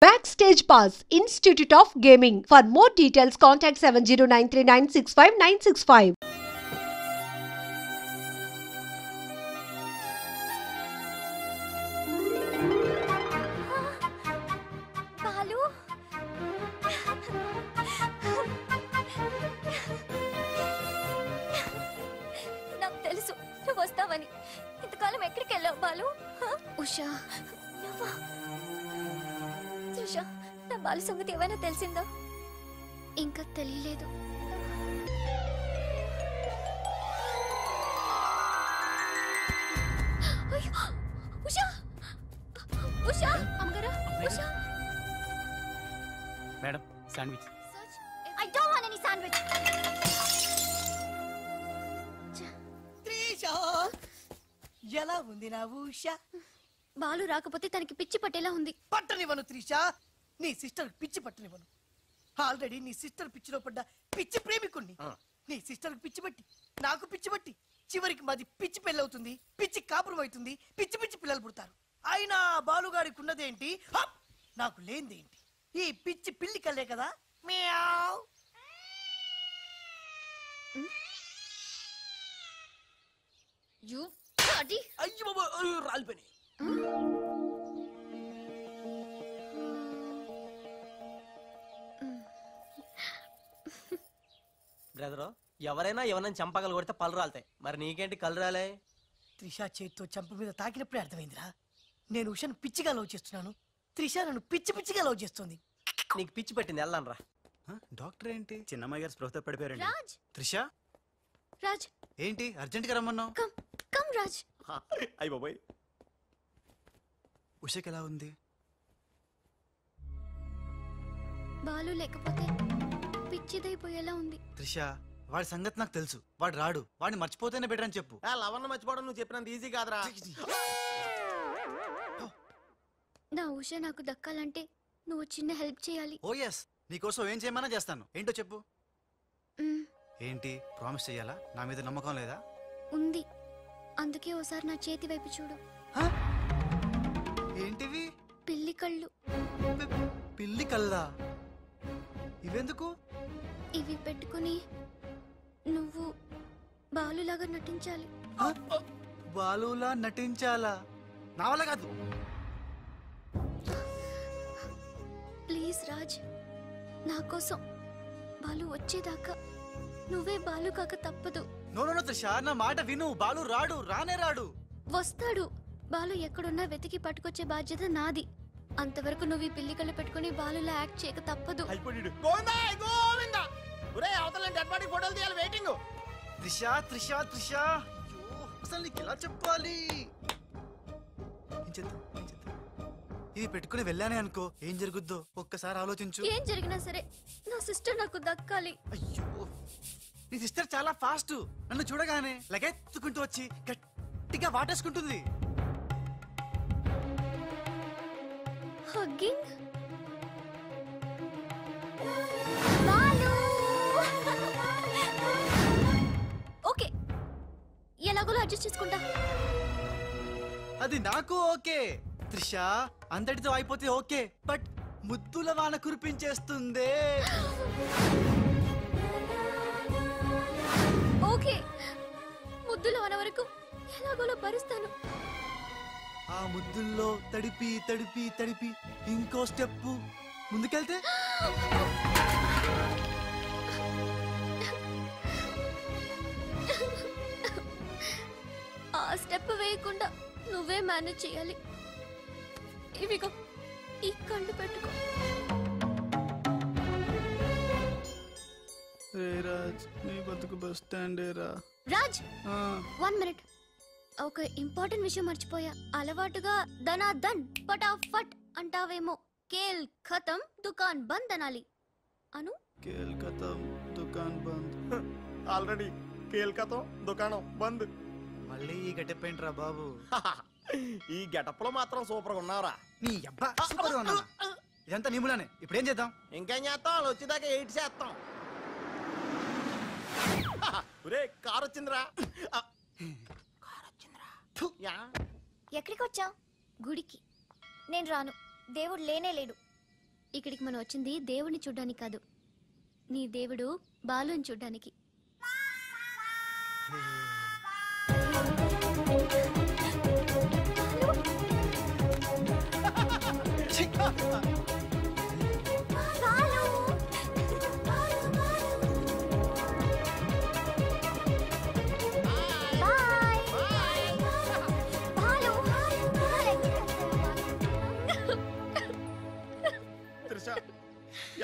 Backstage Pass, Institute of Gaming. For more details, contact 7093965965. Balu నాకు తెలుసు నువ్వు వస్తావని. ఇంతకాలం ఎక్కడికి వెళ్ళావు బాలు? ఉషా నువ్వా? ఉషా, నా బాలు సంగతి ఏమైనా తెలిసిందా? ఇంకా తెలియలేదు. ఉషా ఉషా అమ్మగారా Usha. Madam sandwich. I don't want any sandwich. Trisha ఎలా ఉంది నా ఉషా? బాలు రాకపోతే తనకి పిచ్చి పట్టేలా ఉంది. పట్టనివ్వను త్రిషా, నీ సిస్టర్ పిచ్చి పట్టనివ్వను. ఆల్రెడీ నీ సిస్టర్ పిచ్చిలో పడ్డ పిచ్చి ప్రేమికుణ్ణి. నీ సిస్టర్ పిచ్చి పట్టి నాకు పిచ్చి పట్టి చివరికి మాది పిచ్చి పెళ్ళవుతుంది, పిచ్చి కాపురం అవుతుంది, పిచ్చి పిచ్చి పిల్లలు పుడతారు. అయినా బాలుగారికి ఉన్నదేంటి, నాకు లేనిదేంటి? ఈ పిచ్చి పిల్లి కల్లే కదా. మ్యావ్. అయ్యో బాబా, రాలిపోయి. బ్రదరు, ఎవరైనా ఎవరైనా చంపగలు కొడితే పళ్ళు రాలుతాయి, మరి నీకేంటి కళ్ళు రాలే? త్రిష చేత్తో చంప మీద తాకినప్పుడే అర్థమైందిరా. నేను ఉషను పిచ్చిగా లవ్ చేస్తున్నాను, త్రిష నన్ను పిచ్చి పిచ్చిగా లవ్ చేస్తుంది. నీకు పిచ్చి పెట్టింది, వెళ్ళాను రా. డాక్టర్ ఏంటి చిన్నమ్మాయి గారు స్పృహతో పడిపోయారండి. రాజ్ త్రిష రాజ్ ఏంటి అర్జెంట్ గా రమ్మన్నావు? Come come Raj. అయ్య బాబాయ్, ఉషకి ఎలా ఉంది? బాలు లేకపోతే పిచ్చిదైపోయేలా ఉంది. త్రిష వాడి సంగతి నాకు తెలుసు, వాడు రాడు, వాడిని మర్చిపోతేనే బెటర్ అని చెప్పు. లవన్న మర్చిపోవడం నువ్వు చెప్పినంత ఈజీ కాదురా. నా ఉష నాకు దక్కాలంటే నువ్వు చిన్న హెల్ప్ చేయాలి. ఓ ఎస్, నీకోసం ఏం చేయమన్నా చేస్తాను. ఏంటో చెప్పు. మ్, ఏంటి ప్రామిస్ చెయ్యాలా? నా మీద నమ్మకం లేదా? ఉంది. అందుకే ఓసారి నా చేతి వైపు చూడు. ఏంటివి? పిల్లి కళ్ళు. పిల్లి కల్లా? ఇవెందుకు? ఇవి పెట్టుకుని నువ్వు బాలులాగా నటించాలి. బాలులా నటించాలా? నా వల్ల కాదు. ప్లీజ్ రాజ్, నా కోసం బాలు వచ్చేదాకా నువ్వే బాలు కాక తప్పదు. నో నో త్రిష, నా మాట విను. బాలు రాడు, రానే రాడు. వస్తాడు. బాలు ఎక్కడున్నా వెతికి పట్టుకొచ్చే బాధ్యత నాది. అంతవరకు నువ్వు ఈ పిల్లి కళ్ళు పెట్టుకుని బాలులా యాక్ట్ చేయక తప్పదు. త్రిష త్రిష త్రిష, అసలు నీకు ఎలా చెప్పాలి? ఇది పెట్టుకుని వెళ్ళానే అనుకో, ఏం జరుగుద్దో ఒక్కసారి ఆలోచించు. ఏం జరిగినా సరే నా సిస్టర్ నాకు దక్కాలి. అయ్యో, నీ సిస్టర్ చాలా ఫాస్ట్. నన్ను చూడగానే లగెత్తుకుంటూ వచ్చి గట్టిగా వాటేసుకుంటుంది. హగ్గింగ్. బాలు. ఓకే, ఎలాగోలా అడ్జస్ట్ చేసుకుంటా. అది నాకు ఓకే త్రిష, అంతటితో అయిపోతే ఓకే. బట్ ముద్దుల వాన కురిపించేస్తుందే. ఓకే, ముద్దులో అన్న వరకు ఎలాగోలా భరిస్తాను. ఆ ముద్దుల్లో తడిపి తడిపి తడిపి ఇంకో స్టెప్ ముందుకెళ్తే ఆ స్టెప్ వేయకుండా నువ్వే మేనేజ్ చేయాలి. ఇవిగో ఈ కళ్ళు పెట్టుకో. రాజ్, నీ బతుకు బస్ స్టాండే రా. రాజ్, 1 మినిట్. ఒక ఇంపార్టెంట్ విషయం మర్చిపోయా. అలవాటుగా దనా దన్ ఫటాఫట్ అంటావేమో. కేల్ ఖతం దుకాన్ బంద్ అనాలి. అను. కేల్ ఖతం దుకాన్ బంద్. ఆల్రెడీ కేల్ ఖతం దుకాణం బంద్. మళ్ళీ ఈ గెటప్ ఏంట్రా బాబు? ఈ గెటప్ లో మాత్రం సూపర్ గా ఉన్నావురా. నీ అబ్బా సూపర్ గా ఉన్నానా? ఇదంతా నీ మూలనే. ఇప్పుడు ఏం చేద్దాం? ఇంకేం చేస్తాం, వాళ్ళు వచ్చేదాకా 8 చేస్తాం. కారు వచ్చిందిరా. ఎక్కడికి వచ్చావు? గుడికి. నేను రాను, దేవుడు లేనే లేడు. ఇక్కడికి మనం వచ్చింది దేవుడిని చూడ్డానికి కాదు, నీ దేవుడు బాలుని చూడ్డానికి.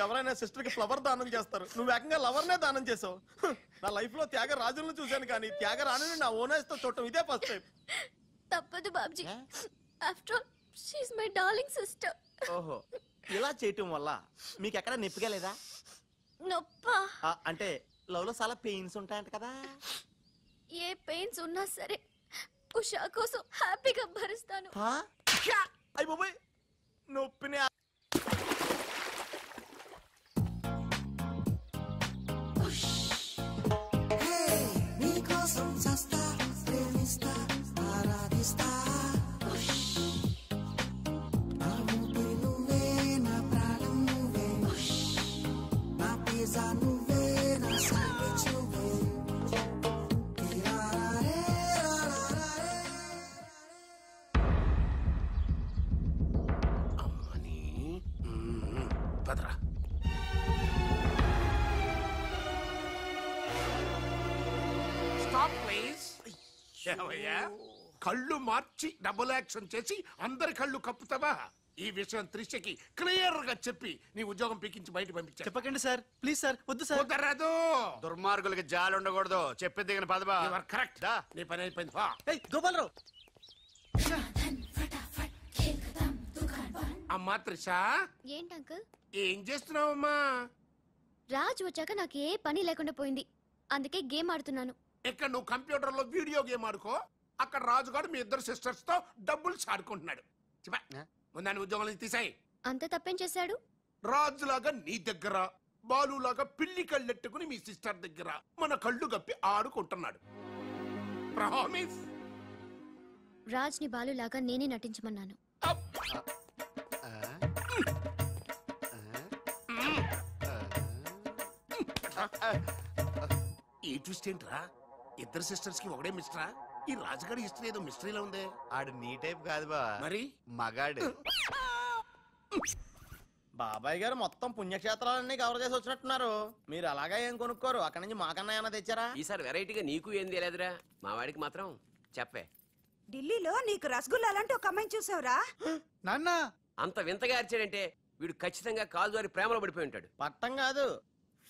ఎవరైనా సిస్టర్ కి ఫ్లవర్ దానం చేస్తారు, నువ్వు ఏకంగా లవర్ నే దానం చేసావు. నా లైఫ్ లో త్యాగరాజులను చూశాను కానీ త్యాగరాణిని నా ఓనర్స్ తో చూడటం ఇదే ఫస్ట్ టైం. తప్పదు Babji, after all she is my darling sister. ఓహో, ఇలా చేయటం వల్ల మీకు ఎక్కడ నొప్పిగా లేదా? నొప్పా? అంటే లవ్ లో చాలా పెయిన్స్ ఉంటాయంట కదా. ఏ పెయిన్స్ ఉన్నా సరే ఉషా కోసం హ్యాపీగా భరిస్తాను. అయ్య బాబోయ్, నొప్పిని కళ్ళు మార్చి డబుల్ యాక్షన్ చేసి అందరి కళ్ళు కప్పుతావా? ఈ విషయం త్రిషకి క్లియర్ గా చెప్పి నీ ఉద్యోగం పీకించి బయట పంపించా. చెప్పకండి సార్, ప్లీజ్ సార్, వద్దు సార్. కుదరదు. దుర్మార్గులకి జాలి ఉండకూడదు. చెప్పి దిగిన పదవా. కరెక్ట్. నీ పని అయిపోయింది. గోపాలరావు, అమ్మా త్రిష, ఏంటి అంకుల్? ఏం చేస్తున్నావమ్మా? రాజ్ వచ్చాక నాకు ఏ పని లేకుండా పోయింది, అందుకే గేమ్ ఆడుతున్నాను. ఇక్కడ నువ్వు కంప్యూటర్ లో వీడియో గేమ్ ఆడుకో, అక్కడ రాజుగాడు మీ ఇద్దరు సిస్టర్స్ తో డబ్బులు ఆడుకుంటున్నాడు. ముందాన్ని ఉద్యోగం నుంచి తీసాయి. అంత తప్పేం చేశాడు? రాజులాగా నీ దగ్గర, బాలులాగా పిల్లి కళ్ళెట్టుకుని మీ సిస్టర్ దగ్గర మన కళ్ళు కప్పి ఆడుకుంటున్నాడు. ప్రామిస్. రాజ్ ని బాలులాగా నేనే నటించమన్నాను. ఈ ట్విస్ట్ ఏంట్రా? ఇద్దరు సిస్టర్స్ కి ఒకడే మిస్టరా? ఈ రాజుగారి హిస్టరీ ఏదో మిస్టరీలో ఉందే. ఆడు నీ టైప్ కాదు బా, మరి మగాడు. బాబాయ్ గారు మొత్తం పుణ్యక్షేత్రాలన్నీ కవర్ చేసి వచ్చినట్టున్నారు. మీరు అలాగా ఏం కొనుక్కోరు, అక్కడి నుంచి మాకన్నా ఏమైనా తెచ్చారా? ఈసారి వెరైటీగా నీకు ఏం తెలియదురా, మా వాడికి మాత్రం చెప్పే. ఢిల్లీలో నీకు రసగుల్లా లాంటి ఒక అమ్మాయిని చూసావురా? నాన్న అంత వింతగా అరిచాడంటే వీడు ఖచ్చితంగా కాలు జారి ప్రేమలో పడిపోయి ఉంటాడు. పట్టం కాదు,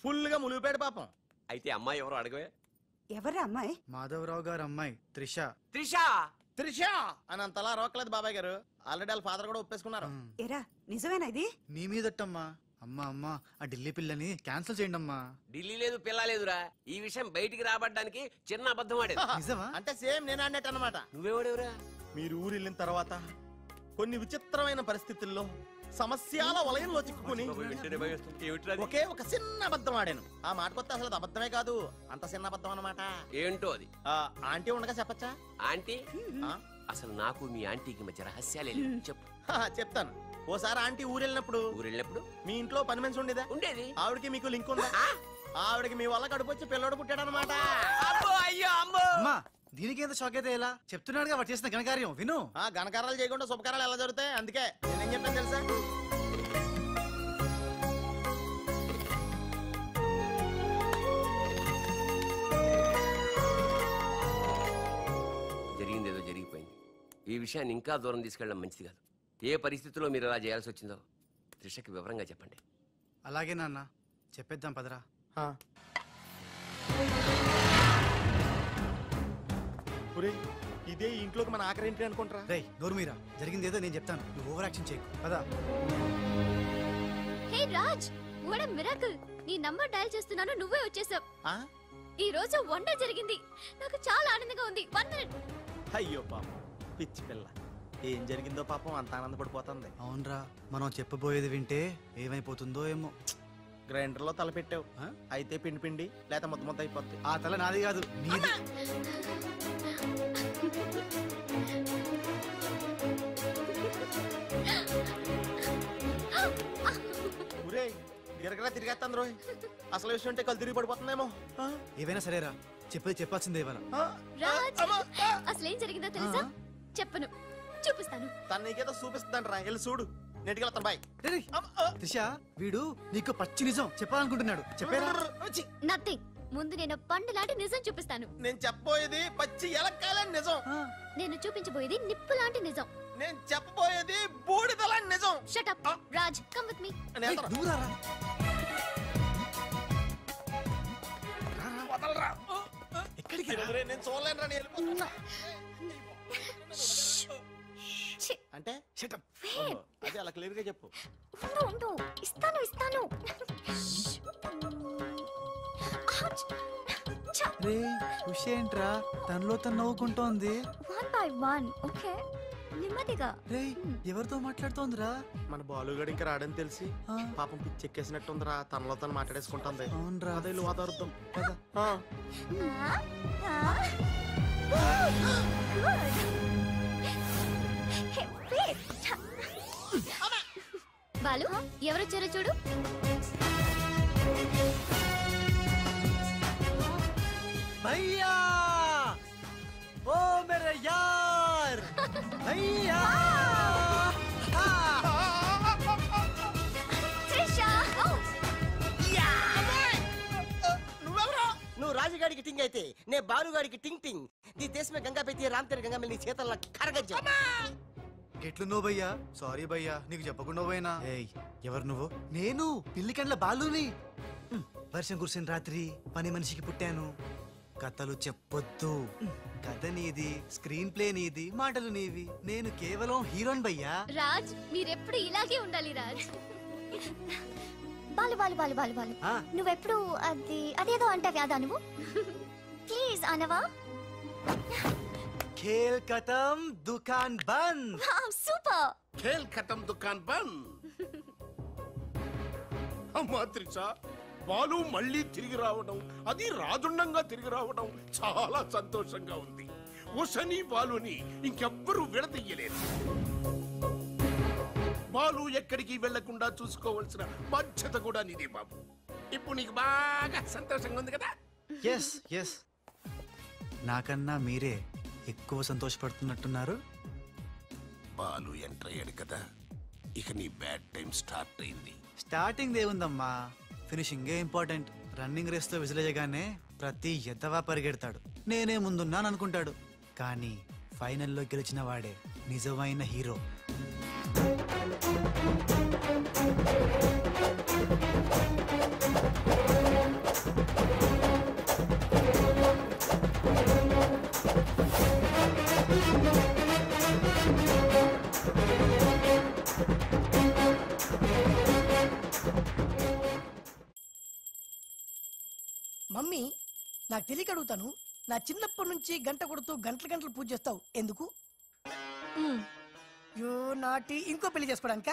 ఫుల్ గా ములిగిపోయాడు పాపం. అయితే అమ్మాయి ఎవరో అడగవే. ఎవరా అమ్మాయి? మాధవరావు గారు అమ్మాయి త్రిష. త్రిష త్రిష అని అంతలా రోకలేదు బాబాయ్ గారు, ఆల్రెడీ వాళ్ళ ఫాదర్ కూడా ఒప్పేసుకున్నారు. ఎరా నిజమేనా ఇది? నీ మీదట్టమ్మా. అమ్మా అమ్మా, ఆ ఢిల్లీ పిల్లని క్యాన్సిల్ చేయండి అమ్మా. ఢిల్లీ లేదు పిల్ల లేదురా, ఈ విషయం బయటికి రాబడ్డానికి చిన్న అబద్ధం ఆడేది. నిజమా? అంటే సేమ్ నేను అన్నట్టు అనమాట. నువ్వేవాడేవురా? మీరు ఊరు వెళ్ళిన తర్వాత కొన్ని విచిత్రమైన పరిస్థితుల్లో సమస్యల వలయంలో చిక్కుకుని ఒకే ఒక చిన్న అబద్ధం ఆడాను. ఆ మాట కొత్త అసలు అది అబద్ధమే కాదు, అంత చిన్న అబద్ధం అన్నమాట. ఏంటో అది? ఆంటీ ఉండగా చెప్పచ్చా? ఆంటీ? అసలు నాకు మీ ఆంటీకి మధ్య రహస్యాలే చెప్పు. చెప్తాను. ఓసారి ఆంటీ ఊరు వెళ్ళినప్పుడు మీ ఇంట్లో పని మనిషి ఉండేదా? ఉండేది. ఆవిడకి మీకు లింక్ ఉందా? ఆవిడకి మీ వల్ల కడుపు వచ్చి పిల్లడు పుట్టాడు అనమాట. అమ్మా, దీనికి ఎంత షాక్ అయితే ఎలా? చెప్తున్నాడుగా వాడు చేసిన ఘనకార్యం విను. ఘనకారాలు చేయకుండా శుభకారాలు ఎలా జరుగుతాయి? అందుకే నేనేం చెప్పాను తెలుసా? జరిగిందేదో జరిగిపోయింది. ఈ విషయాన్ని ఇంకా దూరం తీసుకెళ్ళడం మంచిది కాదు. ఏ పరిస్థితుల్లో మీరు అలా చేయాల్సి వచ్చిందో త్రిషకి వివరంగా చెప్పండి. అలాగే నాన్న, చెప్పేద్దాం పదరా. ఇదే ఇంట్లోకి మన ఆఖరి ఏంటి అనుకుంటారా? రేయ్ నోరు మీరా, జరిగింది ఏదో నేను చెప్తాను, నువ్వు ఓవర్ యాక్షన్ చేయకు. పదా. హే రాజ్, వాట్ ఎ మిరాకిల్! నీ నంబర్ డయల్ చేస్తున్నాను, నువ్వే వచ్చేసావ్. ఈ రోజు వండర్ జరిగింది, నాకు చాలా ఆనందంగా ఉంది. 1 మినిట్. అయ్యో పాపం పిచ్చి పిల్ల, ఏం జరిగిందో పాపం అంత ఆనందపడిపోతుంది. అవునరా, మనం చెప్పబోయేది వింటే ఏమైపోతుందో ఏమో. గ్రైండర్ లో తల పెట్టావు, అయితే పిండి పిండి లేక ముద్ద ముద్ద అయిపోద్ది. ఆ తల నాది కాదు, నీది. ఊరే గిరగరా తిరిగేస్తాను రోయ్. అసలు విషయం అంటే కళ్ళు తిరిగి పడిపోతుందేమో. ఏవైనా సరేరా, చెప్పేది చెప్పాల్సిందే ఇవాళ. రాజ్ అసలేం జరిగిందో తెలుసా? చెప్పను, చూపిస్తాను. తను నీకేదో చూపిస్తుందంట రా, వెళ్ళి చూడు. నెట్కి వెళ్తాను బాయ్. త్రిష, వీడు నీకు పచ్చి నిజం చెప్పాలనుకుంటున్నాడు. చెప్పేరా? నథింగ్. ముందు నేను పండు లాంటి నిజం చూపిస్తాను. నేను చెప్పబోయేది పచ్చి ఎలక్కాలని నిజం. నేను చూపించబోయేది నిప్పు లాంటి నిజం. నేను చెప్పబోయేది బూడిదలాంటి నిజం. Shut up Raj, come with me. ఎక్కడికి నేను చూడలేను రా, అంటే అదే అలా క్లియర్ గా చెప్పు. ఇస్తాను ఇస్తాను. ఏంట్రా తనలో తను నవ్వుకుంటోంది. One by one, okay? నెమ్మదిగా. ఎవరితో మాట్లాడుతోందిరా? మన బాలుగాడు ఇంకా రాడని తెలిసి పాపం పిచ్చి ఎక్కేసినట్టుందిరా, తనలో తను మాట్లాడేసుకుంటుంది. అవునరా, అదే వాదార్థం. బాలు, ఎవరొచ్చారో చూడు. భయ్యా, ఓ మేరే యార్ భయ్యా. నువ్వు రాజుగాడికి టింగ్ అయితే నే బాలుగాడికి టింగ్ టింగ్. నీ దేశమే గంగా పెట్టి రామ్తేరి గంగా నీ చేతల్లో కరగజ్జా. ఎట్లు నువ్వు భయ్యా? సారీ భయ్యా, నీకు చెప్పకుండా పోయినా. ఎవరు నువ్వు? నేను పిల్లికండ్ల బాలుని. వర్షం కురిసిన రాత్రి పని మనిషికి పుట్టాను. కథలు చెప్పొద్దు. కథ నీది, స్క్రీన్ ప్లే నీది, మాటలు నీవి. నేను కేవలం హీరోన్ భయ్యా. రాజ్, మీరెప్పుడు ఇలాగే ఉండాలి రాజ్. బాలు బాలు బాలు బాలు బాలు, నువ్వెప్పుడు అదేదో అంటావి, అదా నువ్వు? ప్లీజ్ అనవా? खेल खत्म दुकान बंद. సూపర్. ఖేల్ ఖతం దుకాన్ బంద్. అమ్మా త్రిష, బాలు మళ్ళీ తిరిగి రావడం, అది రాజుండంగా తిరిగి రావడం చాలా సంతోషంగా ఉంది. ఉషని బాలుని ఇంకెవ్వరూ విడదీయలేరు. బాలు ఎక్కడికి వెళ్లకుండా చూసుకోవాల్సిన బాధ్యత కూడా నీదే బాబు. ఇప్పుడు నీకు బాగా సంతోషంగా ఉంది కదా? ఎస్ ఎస్, నాకన్నా మీరే ఎక్కువ సంతోషపడుతున్నట్టున్నారు. బాలు ఎంటర్ అయ్యాడు కదా, ఇక నీ బ్యాడ్ టైం స్టార్ట్ అయింది. స్టార్టింగ్ దేవుందమ్మా, ఫినిషింగ్ ఇంపార్టెంట్. రన్నింగ్ రేస్ తో విసిలేయగానే ప్రతి ఎద్దవా పరిగెడతాడు, నేనే ముందున్నాను అనుకుంటాడు. కానీ ఫైనల్లో గెలిచిన వాడే నిజమైన హీరో. మమ్మీ, నాకు తెలియక అడుగుతాను, నా చిన్నప్పటి నుంచి గంట కొడుతూ గంటలు గంటలు పూజ చేస్తావు ఎందుకు? యో నాటి ఇంకో పెళ్లి చేసుకోవడానిక?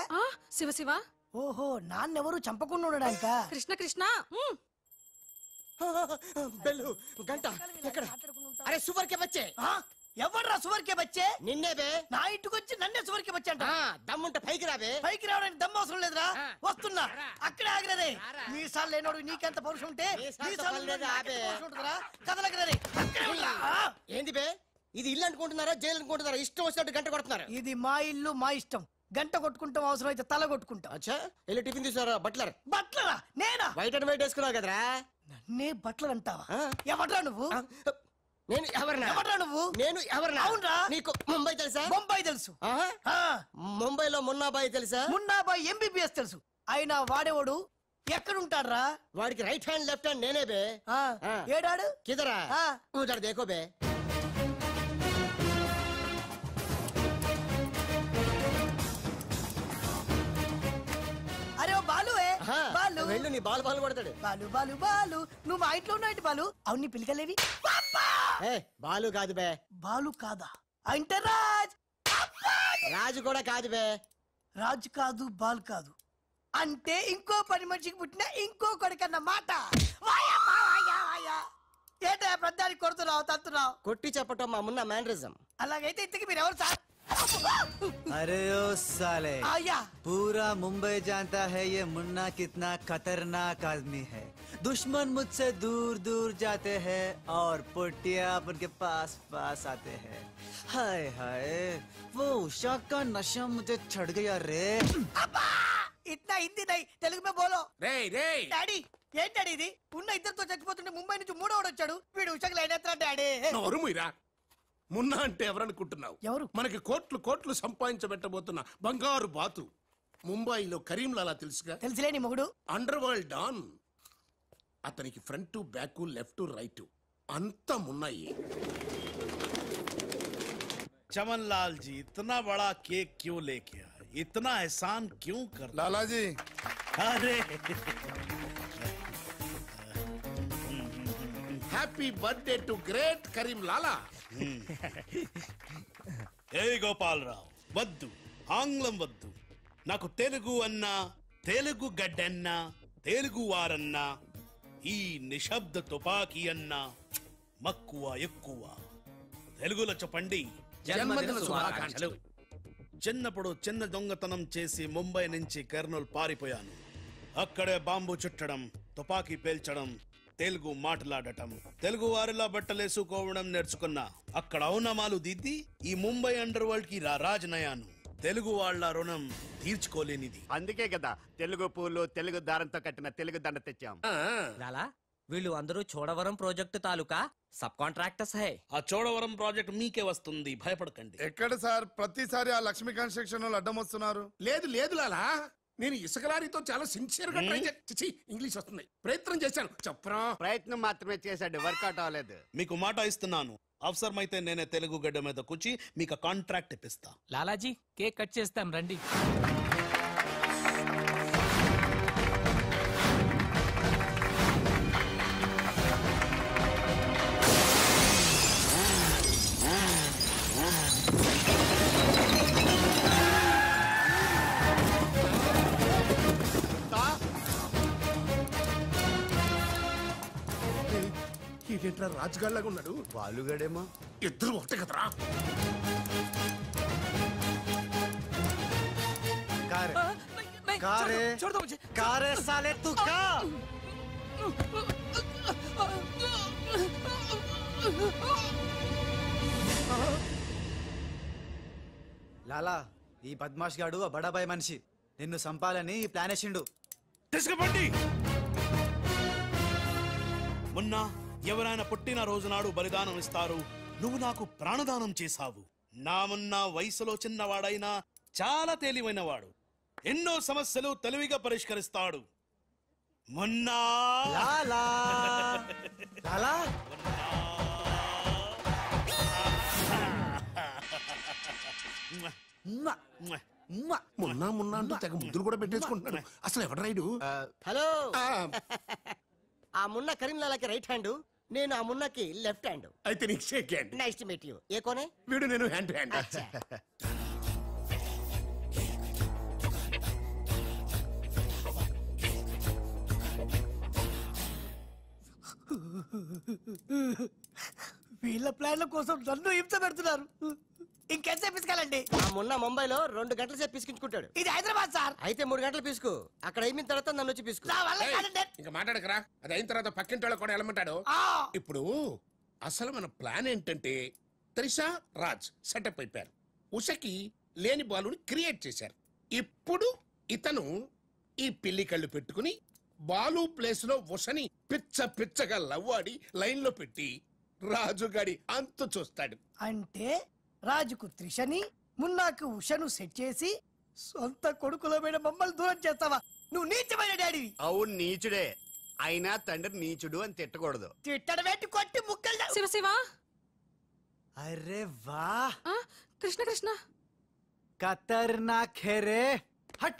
శివ శివ. ఓహో, నాన్నెవరు చంపకుండా ఉండడానిక? కృష్ణ కృష్ణ. బెల్లు గంట ఎక్కడ? అరే సువర్ కే బచ్చే. ఎవర్రా సువర్ కే బచ్చే? నిన్నే బే. నా ఇంటికి వచ్చి నన్నే సువర్ కే బచ్చే అంట. దమ్ముంటే పైకి రాబే. పైకి రావడానికి దమ్ము అవసరం లేదురా, వస్తున్నా. అక్కడే ఆగినదే. మీసాలు లేనోడు నీకెంత పౌరుషం ఉంటే కదలగలరే. ఏంది బే, ఇది ఇల్లు అనుకుంటున్నారా జైలు అనుకుంటున్నారా? ఇష్టం వచ్చినట్టు గంట కొడుతున్నారు. ఇది మా ఇల్లు, మా ఇష్టం. గంట కొట్టుకుంటాం, అవసరం అయితే తల కొట్టుకుంటాం. అచ్చా, వెళ్ళి టిఫిన్ తీసారా? బట్లర్. బట్లరా? నేనా? వైట్ అండ్ వైట్ వేసుకున్నావు కదరా. నన్నే బట్లర్ అంటావా? ఎవడ్రా నువ్వు? నేను ఎవరినా? ఎవడ్రా నువ్వు? నేను ఎవరినా? అవునరా? నీకు ముంబై తెలుసా? ముంబై తెలుసు. ముంబైలో మున్నాబాయి తెలుసా? మున్నాబాయి ఎంబీబీఎస్ తెలుసు. అయినా వాడేవాడు ఎక్కడుంటాడ్రా? వాడికి రైట్ హ్యాండ్ లెఫ్ట్ హ్యాండ్ నేనే బే. ఏడాడు కిదరా? ఉదర్ దేకో బే. అరే బాలు, బాలు వెళ్ళు, నీ బాలు బాలు కొడతాడు. బాలు బాలు బాలు, నువ్వు మా ఇంట్లో ఉన్నావు బాలు. అవును, నీ పిల్లకలేవి? బాలు కాదు బే. బాలు కాదా? అంటే రాజ్. రాజు కూడా కాదు బే. రాజు కాదు, బాలు కాదు అంటే ఇంకో పని మనిషికి పుట్టిన ఇంకో కొడుకన్న మాట. ఏటా పెద్దానికి కొడుతున్నావు, తత్తున్నావు? కొట్టి చెప్పటం మా మున్న మేనరిజం. అలాగైతే ఇంతకి మీరు ఎవరు సార్? अरे ओ साले आया पूरा मुंबई जानता है ये मुन्ना कितना खतरनाक आदमी है। दुश्मन मुझसे दूर दूर जाते हैं और पुट्टिया उनके पास पास आते हैं। हाय हाय वो उषा का नशा मुझे चढ़ गया रे। అబ్బా ఇట్లా హిందీ నై తెలుగు మే బోలో రేయ్ రేయ్ డాడీ ఏంటి డాడీ ఇది ఉన్న ఇద్దరితో చచ్చిపోతుంటే ముంబై నుంచి మూడోడు వచ్చాడు వీడు ఉషకు లైన్ ఎత్తా డాడీ నోరుముయిరా మున్నా అంటే ఎవరనుకుంటున్నావు ఎవరు? మనకి కోట్లు కోట్లు సంపాదించబెట్టబోతున్న బంగారు బాతు ముంబైలో కరీంలాలా తెలుసుగా తెలుసులేని మొగుడు అండర్ వరల్డ్ డాన్ అతనికి ఫ్రంట్ బ్యాక్ లెఫ్ట్ రైట్ అంతా మున్నాయి चमन लाल जी इतना बड़ा केक क्यों लेके आए? इतना एहसान क्यों कर लाला जी अरे happy birthday to great Karim Lala ఏ గోపాలరావు వద్దు ఆంగ్లం వద్దు నాకు తెలుగు అన్నా తెలుగు గడ్డన్నా తెలుగు వారన్నా ఈ నిశ్శబ్ద తుపాకీ అన్నా మక్కువ ఎక్కువ తెలుగులో చెప్పండి జన్మదిన శుభాకాంక్షలు చిన్నప్పుడు చిన్న దొంగతనం చేసి ముంబై నుంచి కర్నూలు పారిపోయాను అక్కడే బాంబు చుట్టడం తుపాకీ పేల్చడం తెలుగు మాట్లాడటం తెలుగు వారిలా బట్టలేసుకోవడం నేర్చుకున్నా అక్కడ ఔనమాలు దిద్ది ఈ ముంబై అండర్ వరల్డ్ కి రాజనయాను తెలుగు వాళ్ళ రుణం తీర్చుకోలేనిది అందుకే కదా తెలుగు పూలు తెలుగు దారంతో కట్టిన తెలుగు దండ తెచ్చాం లాలా వీళ్ళు అందరూ చోడవరం ప్రాజెక్టు తాలూకా సబ్ కాంట్రాక్టర్స్ హై ఆ చోడవరం ప్రాజెక్ట్ మీకే వస్తుంది భయపడకండి ఎక్కడ సార్ ప్రతిసారి ఆ లక్ష్మీ కన్స్ట్రక్షన్ వాళ్ళు అడ్డం వస్తున్నారు లేదు లేదు లాలా నేను ఇసుక లారీతో చాలా సిన్సియర్ గా ట్రై చేసి ఇంగ్లీష్ వస్తుంది ప్రయత్నం చేశాను చెప్పరా ప్రయత్నం మాత్రమే చేశాడు వర్కౌట్ అవ్వలేదు మీకు మాట ఇస్తున్నాను అవసరమైతే నేనే తెలుగు గడ్డ మీద కూర్చి మీకు కాంట్రాక్ట్ ఇప్పిస్తా లాలాజీ కేక్ కట్ చేస్తాం రండి ఇదేంట్రా రాజుగాళ్ళగా ఉన్నాడు బాలుగడేమో ఇద్దరు ఒకటే కదరా कारे साले तू का లాలా ఈ బద్మాష్ గాడు ఆ బడాబాయ్ మనిషి నిన్ను సంపాలని ఈ ప్లాన్ వేసిండు తీసుకుపండి మొన్న ఎవరైనా పుట్టిన రోజు నాడు బలిదానం ఇస్తారు నువ్వు నాకు ప్రాణదానం చేశావు నా మొన్న వయసులో చిన్నవాడైనా చాలా తేలివైన వాడు ఎన్నో సమస్యలు తెలివిగా పరిష్కరిస్తాడు మొన్నా లాలా లాలా మొన్న మొన్న అంటూ తెగ ముద్దులు కూడా పెట్టేసుకుంటున్నాడు అసలు ఎవడు రైడు హలో ఆ మున్న కరీంలాలాకి రైట్ హ్యాండ్ నేను ఆ మున్నకి లెఫ్ట్ హ్యాండ్ అయితే నీకు shake hand nice to meet you ఏ కోనే వీడు నేను హ్యాండ్ హ్యాండ్ వీళ్ళ ప్లాన్ల కోసం నన్ను హింస పెడుతున్నారు ఇంకెంతసేపు పిసుకాలండి ఆ మున్న ముంబైలో 2 గంటల సేపు పిసుకుంటాడు ఇది హైదరాబాద్ సార్ అయితే 3 గంటలు పిసుకు అక్కడ అయిన తర్వాత నన్ను వచ్చి పిసుకు నా వల్ల కాదండి ఇంకా మాట్లాడకరా అది అయిన తర్వాత పక్కింటి వాళ్ళు కూడా వెళ్ళమంటాడు ఇప్పుడు అసలు మన ప్లాన్ ఏంటంటే త్రిషా రాజ్ సెటప్ అయిపోయారు ఉషకి లేని బాలుని క్రియేట్ చేశారు ఇప్పుడు ఇతను ఈ పిల్లి కళ్ళు పెట్టుకుని బాలు ప్లేస్ లో ఉషని పిచ్చ పిచ్చగా లవ్వాడి లైన్ లో పెట్టి రాజుగాడి అంతు చూస్తాడు అంటే రాజుకు త్రిషని మున్నాకు ఉషను సెట్ చేసి సొంత కొడుకులమైన మమ్మల్ని దూరం చేస్తావా నువ్వు నీచమైన డాడీ అవును నీచుడే అయినా తండ్రి నీచుడు అని తిట్టకూడదు తిట్టడం ఏంటి కొట్టి ముక్కలు శివ శివ अरे वाह కృష్ణ కృష్ణ खतरनाक है रे हट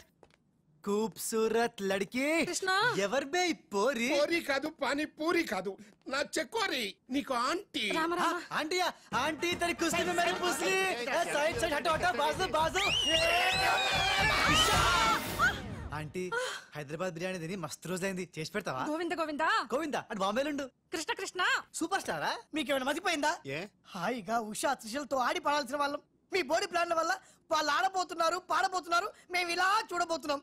खूबसूरत लड़की కృష్ణ ఎవర్ బే ఈ పోరి పూరి కాదు పానీ పూరి కాదు నా చెక్కోరి నీకు aunty Rama Rama aunty aunty तेरी कुश्ती में मैंने पूछ ली साइड साइड हटो हटो बाजू बाजू ఆంటీ హైదరాబాద్ బిర్యానీ తిని మస్తు రోజైంది చేసి పెడతావా గోవింద గోవింద గోవిందా అటు బాంబేలుండు కృష్ణ కృష్ణ సూపర్ స్టారా మీకేమైనా మతిపోయిందా ఏ హాయిగా ఉషా త్రిషలతో ఆడి పడాల్సిన వాళ్ళం మీ బాడీ ప్లాన్ల వల్ల వాళ్ళు ఆడబోతున్నారు, పాడబోతున్నారు, మేము ఇలా చూడబోతున్నాం.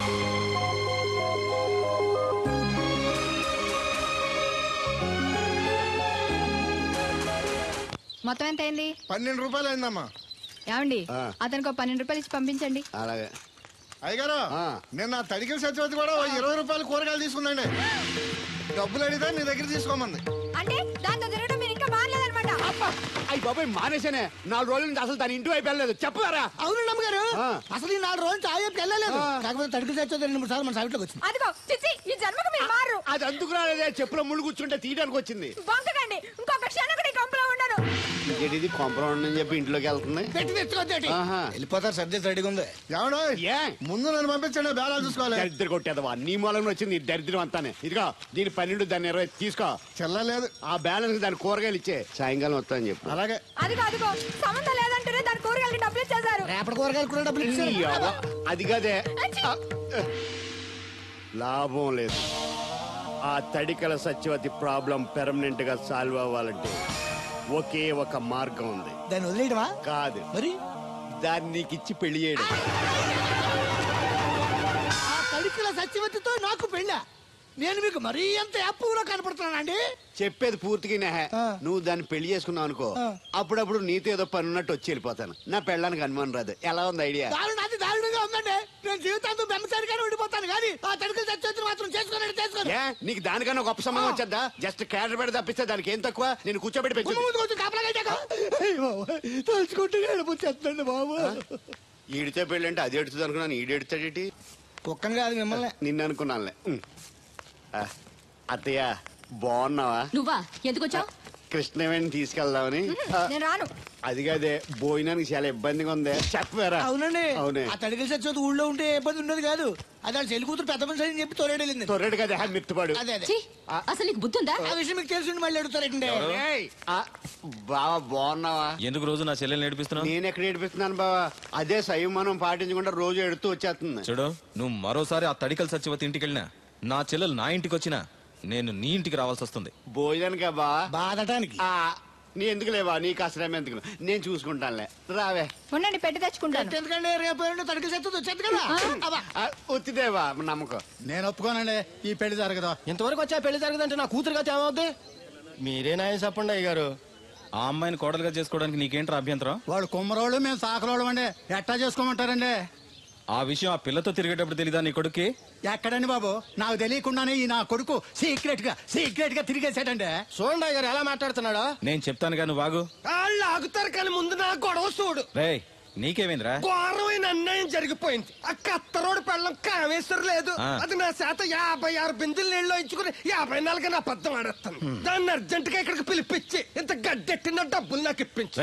మొత్తం ఎంత అయింది? 12 రూపాయలు అయిందమ్మా. ఏమండి అతనికి 12 రూపాయలు ఇచ్చి పంపించండి. అలాగే. అయ్యగారు నేను నా తడికిల సత్యవతి కూడా 20 రూపాయలు కూరగాయలు తీసుకుందండి. డబ్బులు అడిగితే నీ దగ్గర తీసుకోమంది. అంటే దాంతో తిరగడం మీరు ఇంకా మానలేదన్నమాట. అయ్యి బాబాయ్ మానేశానే. 4 రోజుల నుంచి అసలు దాని ఇంటి వైపు వెళ్ళలేదు. చెప్పారా? అవును నమ్మగారు, అసలు ఈ 4 రోజులు చాయ్ వెళ్ళలేదు. కాకపోతే తడికి సత్యవతి 2-3 సార్లు మన సైట్లోకి వచ్చింది. అదిగో చిచ్చి, ఈ జన్మకు మీరు మారు. అది అందుకు రాలేదే, చెప్పులో ముళ్ళు కూర్చుంటే తీయడానికి వచ్చింది. బొంకకండి, ఇంకొక క్షణం కూడా ఈ కొంపలో ఉండను. ఇది కాంపౌండ్ అని చెప్పి ఇంట్లోకి వెళ్తుంది. వెళ్ళిపోతారు, సబ్జెక్ట్ రెడీగా ఉంది. ఎవడో ముందు నన్ను పంపించండి, బేరాలు చూసుకోవాలి. దరిద్ర కొట్టేదవా నీ మూలంగా వచ్చింది ఈ దరిద్రం అంతానే. ఇదిగో దీని 12 దాన్ని 20 తీసుకో. చెల్లలేదు. ఆ బ్యాలెన్స్ దాని కూరగాయలు ఇచ్చే సాయంకాలం వస్తా అని చెప్పు. అలాగే. అదిగో అదిగో సంబంధం లేదంటేనే దాని కూరగాయలకి డబ్బులు ఇచ్చేశారు. రేపటి కూరగాయలు కూడా డబ్బులు ఇచ్చారు. అది కదే లాభం లేదు. ఆ తడికల సత్యవతి ప్రాబ్లం పెర్మనెంట్ గా సాల్వ్ అవ్వాలంటే ఒకే ఒక మార్గం ఉంది. దాన్ని వదిలేయడమా? కాదు, మరి దాన్ని నీకు ఇచ్చి పెళ్లి చేయడం. ఆ తడికల సత్యవతితో నాకు పెళ్ళా? నేను మీకు మరీ ఎంత యాప్లో కనపడుతున్నానండి? చెప్పేది పూర్తిగా నువ్వు దాన్ని పెళ్లి చేసుకున్నావు అనుకో, అప్పుడప్పుడు నీతో ఏదో పని ఉన్నట్టు వచ్చి వెళ్ళిపోతాను. నా పెళ్ళానికి అనుమానం రాదు. ఎలా ఉంది ఐడియా? అది దారుణంగా ఉందండి. నేను జీవితాంతం బెమ్మసారిగానే ఉండిపోతాను కానీ ఆ తడికల సత్యవతిని మాత్రం చేసుకోనండి. నీకు దానికన్నా గొప్ప సంబంధం వచ్చేద్దా? జస్ట్ క్యారెట్ పెడితే తప్పిస్తే దానికి ఏం తక్కువ? నేను కూర్చోబెట్టి తలుచుకుంటే బాబు. ఈడితే పెళ్ళి అంటే అది ఎడుతుంది అనుకున్నాను. ఈడు ఎడుతాడేటి? కుక్కను కాదు మిమ్మల్ని. నిన్ను అనుకున్నానులే. అత్తయ్య బాగున్నావా? నువ్వా? ఎందుకు వచ్చావు? కృష్ణవేణి తీసుకెళ్దామని. నేను రాను. అది కాదే, భోజనానికి చాలా ఇబ్బందిగా ఉంది. చెప్పారా? అవునండి. అవునే. ఆ తడికల సత్యవతి ఊళ్ళో ఉంటే ఏ ఇబ్బంది ఉండదు కాదు. అది చెల్లి కూతురు పెద్ద మనిషి అని చెప్పి తొరేడెళ్ళింది. తొర్రెడు కదా, మిత్తుపాడు. అదే అసలు నీకు బుద్ధి ఉందా? ఆ విషయం మీకు తెలిసి మళ్ళీ అడుగుతారండి. బావా బాగున్నావా? ఎందుకు రోజు నా చెల్లెల్ని ఏడిపిస్తున్నావు? నేను ఎక్కడ ఏడిపిస్తున్నాను బావా? అదే సంయమనం పాటించకుండా రోజు ఎడుతూ వచ్చేస్తుంది. చూడు, నువ్వు మరోసారి ఆ తడికల సత్యవతి ఇంటికి వెళ్ళినా, నా చెల్లెలు నా ఇంటికి వచ్చినా నేను నీ ఇంటికి రావాల్సి వస్తుంది. భోజనానికా బావా? బాధటానికి. నీ ఎందుకు లేవా? నీకు అసలేం ఎందుకు, నేను చూసుకుంటానులే. రావే. ఉండండి, పెట్టి తెచ్చుకుంటాను. ఎందుకంటే రేపు తడికల సత్యవతి వచ్చేది కదా. వచ్చిదేవా నమ్మకం. నేను ఒప్పుకోనండి, ఈ పెళ్లి జరగదు. ఇంతవరకు వచ్చా పెళ్లి జరగదంటే నా కూతురుగా ఏమవుద్ది? మీరే నాయం చెప్పండి అయ్య గారు. ఆ అమ్మాయిని కోడలుగా చేసుకోవడానికి నీకేంట్రా అభ్యంతరం? వాడు కుమ్మరోళ్ళు, మేము సాకరోళ్ళు అండి. ఎట్టా చేసుకోమంటారండి? ఆ విషయం ఆ పిల్లతో తిరిగేటప్పుడు తెలీదా నీ కొడుక్కి? ఎక్కడండి బాబు, నాకు తెలియకుండానే ఈ నా కొడుకు సీక్రెట్ గా తిరిగేసాడండి. చూడండి అయ్య గారు ఎలా మాట్లాడుతున్నాడా. నేను చెప్తాను కానీ వాగు. వాళ్ళు ఆగుతారు కానీ ముందు నా గొడవ చూడు. రేయ్, నీకేమైందిరా? ఘోరమైన అన్యాయం జరిగిపోయింది. ఆ కత్తరోడు పెళ్ళం కామేశ్వరం లేదు. అది నా శాత 56 బిందులు నీళ్ళు ఇచ్చుకుని 54 నా అబద్ధం ఆడేస్తాను. దాన్ని అర్జెంట్ గా ఇక్కడికి పిలిపించి ఇంత గడ్డెట్టిన డబ్బులు నాకు ఇప్పించు.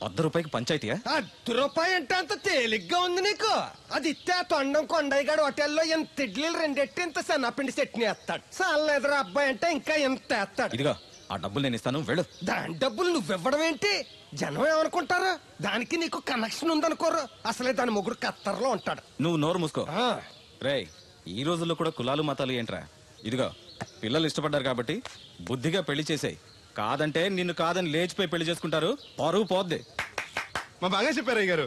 ₹100 పంచాయతీయా? ₹100 అంటే అంత తేలిగ్గా ఉంది నీకు? అది ఇస్తే ఆ తొండం కొండయ్యగాడు హోటల్లో ఎంత ఇడ్లీలు 2 ఎట్టి ఇంత సన్నపిండి చట్నీ వేస్తాడు. సాల ఎదురు అబ్బాయి అంటే ఇంకా ఎంత వేస్తాడు. ఇదిగో ఆ డబ్బులు నేను ఇస్తాను, వెళ్ళు. దాని డబ్బులు నువ్వివ్వడం ఏంటి? జనం ఏమనుకుంటారు? దానికి నీకు కనెక్షన్ ఉందనుకోరు. అసలే దాని ముగ్గురు కత్తర్లో ఉంటాడు. నువ్వు నోరు మూసుకో. రేయ్, ఈ రోజుల్లో కూడా కులాలు మతాలు ఏంట్రా? ఇదిగో పిల్లలు ఇష్టపడ్డారు కాబట్టి బుద్ధిగా పెళ్లి చేసాయి. కాదంటే నిన్ను కాదని లేచిపోయి పెళ్లి చేసుకుంటారు, పరువు పోద్ది. మా బాగా చెప్పారు అయ్యగారు.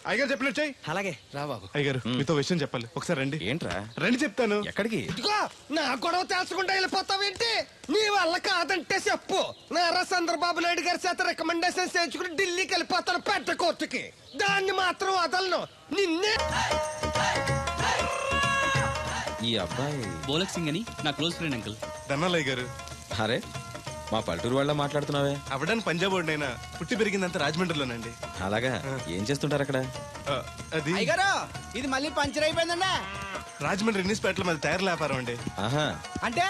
అయ్యగారు చెప్పినట్టు చెయ్యి. అలాగే రా బాబు. అయ్యగారు మీతో విషయం చెప్పాలి, ఒకసారి రండి. ఏంట్రా? రండి చెప్తాను. ఎక్కడికి? ఇదిగో నా గొడవ తెలుసుకుంటా వెళ్ళిపోతావేంటి? నీ వల్ల కాదంటే చెప్పు. నారా చంద్రబాబు నాయుడు గారి చేత రికమెండేషన్ చేయించుకుని ఢిల్లీకి వెళ్ళిపోతాను పెద్ద కోర్టుకి. దాన్ని మాత్రం వదలను. నిన్నే. ఈ అబ్బాయి బోలక్ సింగ్ అని నా క్లోజ్ ఫ్రెండ్ అంకుల్. ధనాలయ్య గారు. అరే, మా పల్లెటూరు వాళ్ళ మాట్లాడుతున్నావే? అవడానికి పంజాబ్ వాడినైనా, పుట్టి పెరిగిందంత రాజమండ్రిలోనండి. అలాగా? ఏం చేస్తుంటారు అక్కడ? అది ఇది మళ్ళీ పంచర్ అయిపోయిందండి. రాజమండ్రి ఇన్నిస్పేటలో మాది టైర్ వ్యాపారం అండి. అంటే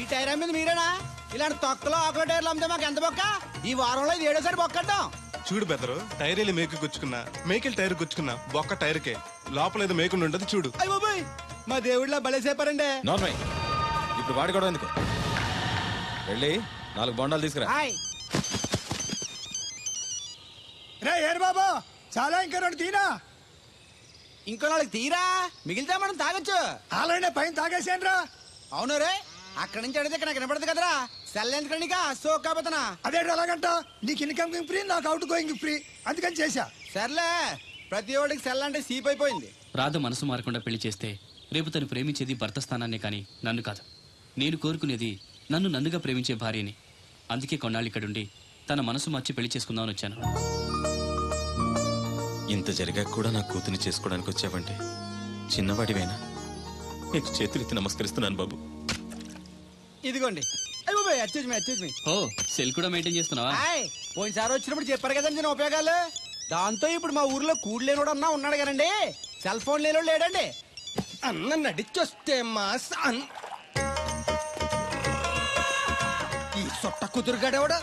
ఈ టైర్ అమ్మింది మీరేనా? ఇలాంటి తొక్కలో ఆకుల టైర్లు అమ్మితే మాకు ఎంత బొక్క? ఈ వారంలో ఇది 7వ సారి బొక్కడ్డాం. చూడు బెదరు, టైర్ వెళ్ళి మేకు గుచ్చుకున్నా, మేకెళ్ళి టైర్ గుచ్చుకున్నా, బొక్క టైర్కే. లోపల ఏదో మేకుండా ఉండదు చూడు. అయ్య బాబాయ్, మా దేవుడిలా బలేసేపారండి. నార్మల్. ఇప్పుడు వాడి కూడా ఎందుకు? వెళ్ళి 4 బొండాలు తీసుకురా. రే ఏడు బాబు, చాలా ఇంకా 2 తీరా. ఇంకో 4 తీరా, మిగిలితే మనం తాగొచ్చు. ఆల్రెడీ పైన తాగేసాను రా. అవును రే, అక్కడి నుంచి అడిగితే ఇక్కడ కనపడదు కదరా. సెల్ ఎందుకండి సోకాబోతున్నా. అదే ఎలాగంట, నీకు ఇన్కమ్ ఫ్రీ, నాకు అవుట్ గోయింగ్ ఫ్రీ, అందుకని చేశా. సర్లే, ప్రతి ఒడికి సెల్ అంటే సీప్ అయిపోయింది. రాధ మనసు మారకుండా పెళ్లి చేస్తే రేపు తను ప్రేమించేది భర్త స్థానాన్నే కానీ నన్ను కాదు. నేను కోరుకునేది నన్ను నన్నుగా ప్రేమించే భార్యని. అందుకే కొన్నాళ్ళు ఇక్కడుండి తన మనసు మార్చి పెళ్లి చేసుకుందామని వచ్చాను. ఇంత జరిగాక కూడా నా కూతుని చేసుకోవడానికి వచ్చావంటే చిన్నవాడివేనా? నీకు చేతులెత్తి నమస్కరిస్తున్నాను బాబు. ఇదిగోండి. ఓ, సెల్ కూడా మెయింటైన్ చేస్తున్నావా? పోయినసారి వచ్చినప్పుడు చెప్పారు కదండి నేను ఉపయోగాలు. దాంతో ఇప్పుడు మా ఊర్లో కూడు లేనోడు అన్నా ఉన్నాడు కదండి, సెల్ ఫోన్ లేనోడు లేడండి. అన్న నడిచొస్తే మాస్ ఈ సొట్ట కుదురుగాడేవాడు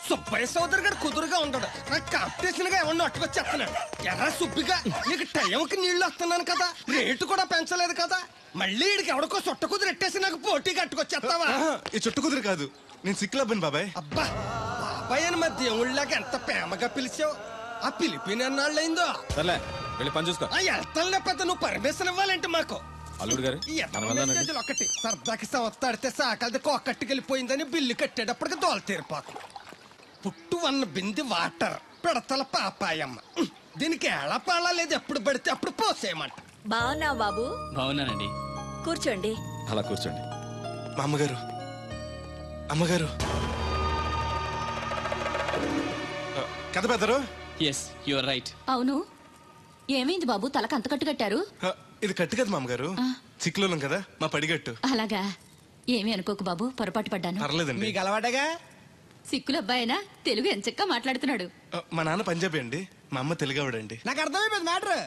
సుబ్బయ్య సోదరు గారు కుదురుగా ఉంటాడు. నాకు కాంపిటీషన్ గా ఏమన్నా అట్టుకొచ్చేస్తున్నాడు. ఎర్ర సుబ్బిగా నీకు టైంకి నీళ్లు వస్తున్నాను కదా, రేటు కూడా పెంచలేదు కదా, మళ్ళీ ఇడికి ఎవడికో సొట్ట కుదురు ఎట్టేసి నాకు పోటీ కట్టుకొచ్చేస్తావా? ఈ చుట్టు కుదురు కాదు, నేను సిక్కులబ్బాను బాబాయ్. అబ్బా, బాబాయ్ అని మా దేవుళ్ళకి ఎంత ప్రేమగా పిలిచావు. ఆ పిలిపిన ఎన్నాళ్ళైందో. సర్లే, వెళ్ళి పని చూసుకో. వెళ్తాను లేకపోతే నువ్వు పర్మిషన్ ఇవ్వాలంటే మాకు. అల్లుడు గారు ఒకటి సరదాకి సంవత్సరాడితే సాకలది కోకట్టుకెళ్ళిపోయిందని బిల్లు కట్టేటప్పటికి దోల తీరిపోకు. పుట్టు వన్న బింది వాటర్ పిడతల పాపాయమ్మ. దీనికి ఎలా పాలా లేదు, ఎప్పుడు పడితే అప్పుడు పోసేయమంట. బావునా బాబు? బాగున్నానండి. కూర్చోండి. అలా కూర్చోండి. మా అమ్మగారు, అమ్మగారు కథ పెద్దరు. Yes, you are right. అవును, ఏమైంది బాబు తలకు అంత కట్టు కట్టారు? ఇది కట్టు కదా మామగారు, చిక్కులోలం కదా మా పడిగట్టు. అలాగా, ఏమీ అనుకోకు బాబు, పొరపాటు పడ్డాను. పర్లేదండి. మీకు అలవాటగా. సిక్కుల అబ్బాయినా తెలుగు ఎంచక్కా మాట్లాడుతున్నాడు. మా నాన్న పంజాబీ అండి, మా అమ్మ తెలుగావిడండి. నాకు అర్థమైపోయింది మ్యాటర్.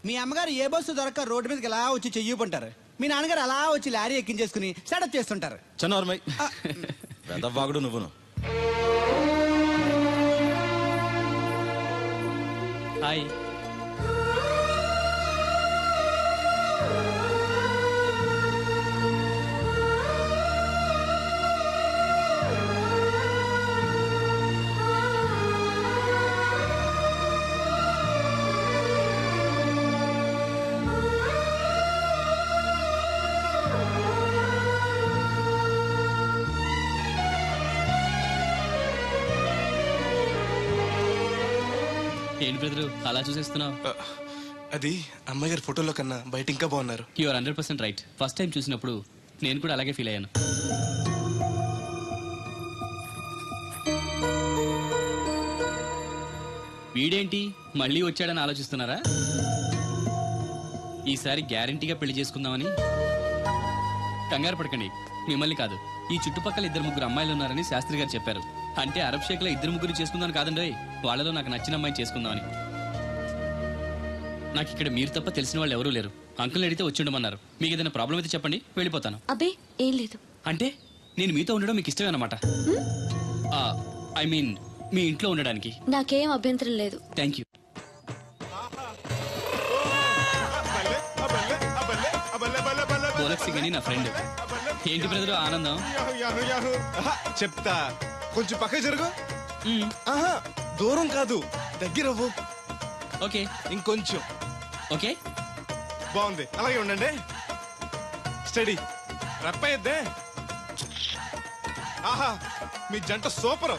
మీ అమ్మగారు ఏ బస్సు దొరక్క రోడ్డు మీదకి ఎలా వచ్చి చెయ్యిపుంటారు, మీ నాన్నగారు అలా వచ్చి లారీ ఎక్కించేసుకుని సెటప్ చేస్తుంటారు. చన్నోర్మై వెదవ్వాగుడు నువ్వును. హాయ్. ఏంటి బ్రదరు అలా చూసేస్తున్నావు? అది అమ్మగారి ఫోటోలో కన్నా బయట ఇంకా బాగున్నారు. You are 100% right. First time చూసినప్పుడు నేను కూడా అలాగే ఫీల్ అయ్యాను. వీడేంటి మళ్ళీ వచ్చాడని ఆలోచిస్తున్నారా? ఈసారి గ్యారంటీగా పెళ్లి చేసుకుందామని. కంగారు పడకండి, మిమ్మల్ని కాదు, ఈ చుట్టుపక్కల 2-3 అమ్మాయిలు ఉన్నారని శాస్త్రి గారు చెప్పారు. అంటే అరబ్ షేక్ లో 2-3 చేసుకుందామని కాదండి, వాళ్ళలో నాకు నచ్చిన అమ్మాయి చేసుకుందామని. నాకు ఇక్కడ మీరు తప్ప తెలిసిన వాళ్ళు ఎవరూ లేరు. అంకుల్ని అడిగితే వచ్చి ఉండమన్నారు. మీకు ఏదైనా ప్రాబ్లం అయితే చెప్పండి, వెళ్ళిపోతాను. అబ్బే ఏం లేదు. అంటే నేను మీతో ఉండడం మీకు ఇష్టమే అన్నమాట? ఐ మీన్ మీ ఇంట్లో ఉండడానికి. నాకేం అభ్యంతరం లేదు. Thank you. పోలక్ సింగ్ అని నా ఫ్రెండ్. ఏంటి బ్రదర్ ఆనందం? చెప్తా, కొంచెం పక్క జరుగు. దూరం కాదు, దగ్గర అవ్వు. ఓకే, ఇంకొంచెం. ఓకే, బాగుంది, అలాగే ఉండండి. స్టడీ, రప్పయ్యద్దే. ఆహా, మీ జంట సూపర్.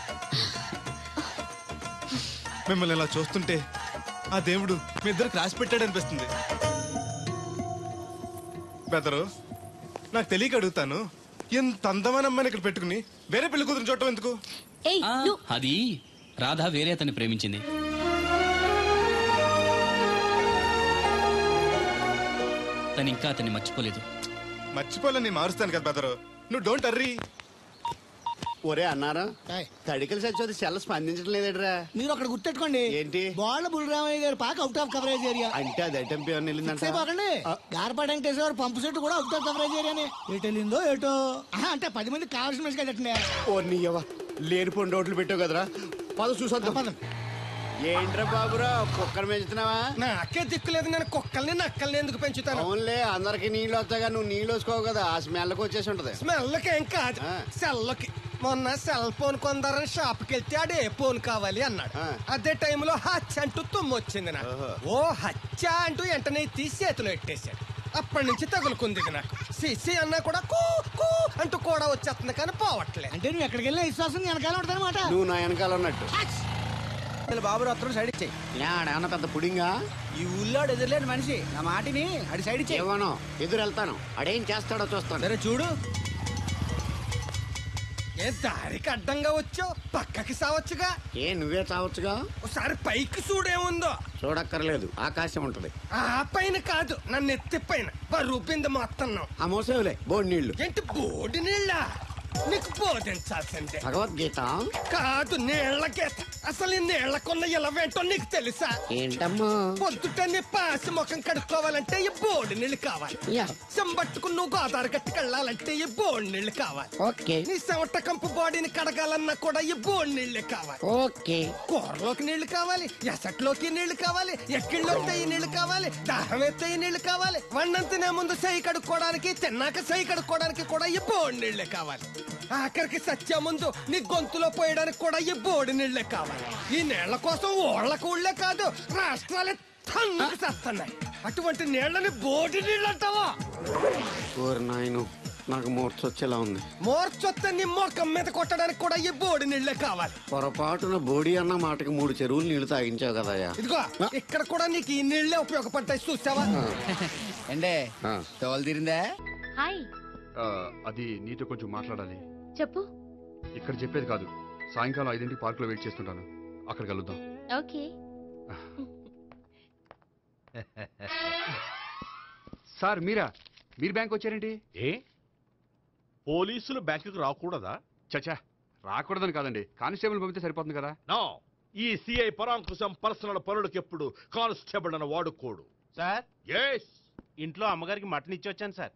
మిమ్మల్ని ఇలా చూస్తుంటే ఆ దేవుడు మీ ఇద్దరికి రాసి పెట్టాడు అనిపిస్తుంది. బెదరు, నాకు తెలియక అడుగుతాను, ఎంత అందమైన అమ్మాయిని ఇక్కడ పెట్టుకుని వేరే పెళ్లి కూతురు చూడటం ఎందుకు? అది రాధ వేరే అతన్ని ప్రేమించింది. తను ఇంకా అతన్ని మర్చిపోలేదు. మర్చిపోలేని మారుస్తాను కదా బెదరు, నువ్వు డోంట్ అర్రీ. ఒరే అన్నారా, తడికలు సచ్చి సెల్ స్పందించడం లేదట్రా. మీరు అక్కడ గుర్తెట్టుకోండి, ఏంటి బాళ్ళ బుల్రామయ్య గారు పాక అవుట్ ఆఫ్ కవరేజ్ ఏరియా అంటే అది ఐటమ్ పేరు వెళ్ళిందంటే గార్పాడు వెంకటేశ్వర గారు పంపు సెట్ కూడా అవుట్ ఆఫ్ కవరేజ్ ఏరియానే. ఎటు వెళ్ళిందో ఏటో అంటే 10 మందికి కావాల్సిన మనిషి కదండి. ఓ నీయవా, లేనిపోయిన రోడ్లు పెట్టావు కదరా. పద చూసొద్దాం. ఏంట్రా బాబురా, కుక్కర్ పెంచుతున్నావా? నాకే దిక్కులేదు, నేను కుక్కల్ని నక్కల్ని ఎందుకు పెంచుతాను? అవునులే, అందరికి నీళ్ళు వస్తాగా, నువ్వు నీళ్ళు వేసుకోవు కదా, ఆ స్మెల్కి వచ్చేసి ఉంటది. స్మెల్కి ఏం కాదు, సెల్కి. మొన్న సెల్ ఫోన్ కొందరని షాప్కి వెళ్తే ఆడే ఫోన్ కావాలి అన్నాడు. అదే టైంలో హచ్చ అంటూ తుమ్మొచ్చింది నాకు. ఓ హచ్చ అంటూ వెంటనే తీసి చేతిలో ఎట్టేశాడు. అప్పటి నుంచి తగులుకుంది ఇది నాకు. సిసి అన్నా కూడా కూ కూ అంటూ కూడా వచ్చేస్తుంది కానీ పోవట్లే. అంటే నువ్వు ఎక్కడికి వెళ్ళినా విశ్వాసం వెనకాల ఉంటానమాట. నువ్వు నా వెనకాల ఉన్నట్టు. బాబు రత్నం సైడ్ ఇచ్చాయి. ఏమన్నా పెద్ద పుడింగా? ఈ ఊళ్ళో ఎదురులేని మనిషి నా మాటిని అడి సైడ్ ఇచ్చాయి. ఇవ్వను, ఎదురు వెళ్తాను. అడేం చేస్తాడో చూస్తాను. సరే చూడు. ఏ దారికి అడ్డంగా వచ్చావు, పక్కకి సావచ్చుగా. ఏ నువ్వే చావచ్చుగా. ఒకసారి పైకి చూడేముందో. చూడక్కర్లేదు, ఆకాశం ఉంటది. ఆ పైన కాదు, నన్ను ఎత్తి పైన రూపింది మొత్తం. ఆ మోసేవులే బోడి నీళ్లు. ఏంటి బోడి నీళ్ళ? నీకు బోధించాల్సిందే. భగవద్గీత కాదు, నీళ్ల గీత. అసలు ఈ నీళ్లకున్న ఇలవేంటో నీకు తెలుసా? ఏంటమ్మా? పొద్దుట నీ పాసి ముఖం కడుక్కోవాలంటే ఈ బోడి నీళ్లు కావాలి. చెంబట్టుకుని నువ్వు గోదావరి గట్టుకు వెళ్ళాలంటే ఈ బోడి నీళ్లు కావాలి. ఓకే. నీ చెమట కంపు బాడీని కడగాలన్నా కూడా ఈ బోడి నీళ్లే కావాలి. ఓకే. కూరలోకి నీళ్లు కావాలి, ఎసట్లోకి నీళ్లు కావాలి, ఎక్కిళ్ళలోకి ఈ నీళ్లు కావాలి, దాహం ఎత్తే ఈ నీళ్లు కావాలి. వండం తినే ముందు సై కడుక్కోవడానికి, తిన్నాక సై కడుక్కోవడానికి కూడా ఈ బోడి నీళ్లే కావాలి. ఆఖరికి సత్య ముందు నీ గొంతులో పోయడానికి కూడా ఈ బోడి నీళ్లే కావాలి. ఈ నీళ్ల కోసం ఓళ్లకు ఊళ్ళే కాదు, రాష్ట్రాలే తన్నుకు చేస్తున్నాయి. అటువంటి నీళ్లని బోడి నీళ్ళు అంటావా? నాయను, నాకు మూర్చొచ్చేలా ఉంది. మూర్చొత్తే నీ మొఖం మీద కొట్టడానికి కూడా ఈ బోడి నీళ్లే కావాలి. పొరపాటున బోడి అన్న మాటకి 3 చెరువులు నీళ్లు తాగించావు కదా. ఇదిగో ఇక్కడ కూడా నీకు ఈ నీళ్లే ఉపయోగపడతాయి, చూసావా? అంటే తోలు తీరిందా? హాయ్. అది నీతో కొంచెం మాట్లాడాలి. చెప్పు. ఇక్కడ చెప్పేది కాదు, సాయంకాలం 5ంటికి పార్కులో వెయిట్ చేస్తుంటాను, అక్కడ కలుద్దాం. ఓకే. సార్ మీరా? మీరు బ్యాంక్ వచ్చారేంటి? ఏ పోలీసులు బ్యాంకుకు రాకూడదా? చచ్చా, రాకూడదని కాదండి, కానిస్టేబుల్ పంపితే సరిపోతుంది కదా. నో, ఈ సిఐ పరాంకుశం పర్సనల్ పనులకు ఎప్పుడు కానిస్టేబుల్ అని వాడుకోడు. సార్, ఎస్, ఇంట్లో అమ్మగారికి మటన్ ఇచ్చి వచ్చాను సార్.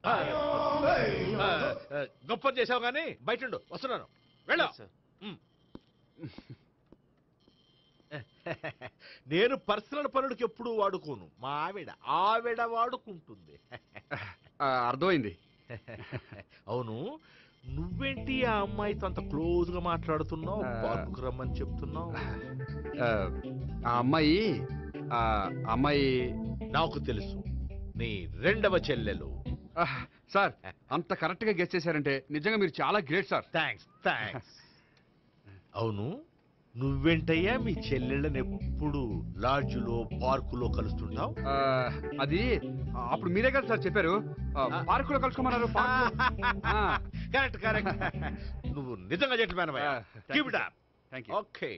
గొప్ప చేసావు కానీ బయట వస్తున్నాను, వెళ్ళా. నేను పర్సనల్ పనులకు ఎప్పుడు వాడుకోను, మా ఆవిడ వాడుకుంటుంది. అర్థమైంది. అవును, నువ్వేంటి ఆ అమ్మాయితో అంత క్లోజ్ గా మాట్లాడుతున్నావు, పార్కుకు రమ్మని చెప్తున్నావు? ఆ అమ్మాయి నాకు తెలుసు, నీ 2వ చెల్లెలు. సార్, అంత కరెక్ట్ గా గెస్ చేశారంటే నిజంగా మీరు చాలా గ్రేట్ సార్. థ్యాంక్స్. అవును, నువ్వేంటయ్యా మీ చెల్లెళ్ళని ఎప్పుడు లాడ్జ్లో పార్కులో కలుస్తుంటావు? అది అప్పుడు మీరే కదా సార్ చెప్పారు, పార్కులో కలుసుకోమన్నారు. కరెక్ట్. నువ్వు నిజంగా gentleman. Keep it up. Thank you. Okay.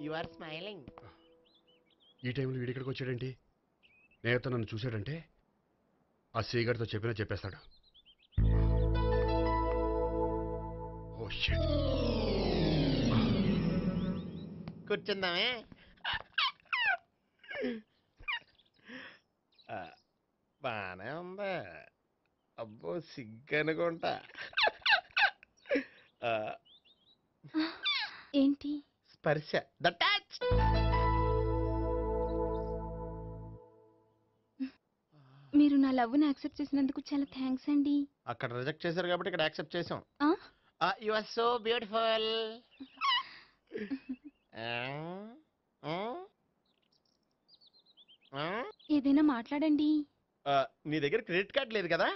You are smiling. ఈ టైంలో వీడి ఇక్కడికి వచ్చాడేంటి? నేత నన్ను చూశాడంటే ఆ సీగారితో చెప్పేస్తాడు. Oh shit. కూర్చుందామే. బానే ఉందా? అబ్బో సిగ్గనుకుంటా. ఏంటి? స్పర్శ, ద టచ్. మీరు నా లవ్ని యాక్సెప్ట్ చేసినందుకు చాలా థ్యాంక్స్ అండి. అక్కడ రిజెక్ట్ చేశారు కాబట్టి ఇక్కడ యాక్సెప్ట్ చేసాం. You are so beautiful. ఏదైనా మాట్లాడండి. నీ దగ్గర క్రెడిట్ కార్డ్ లేదు కదా?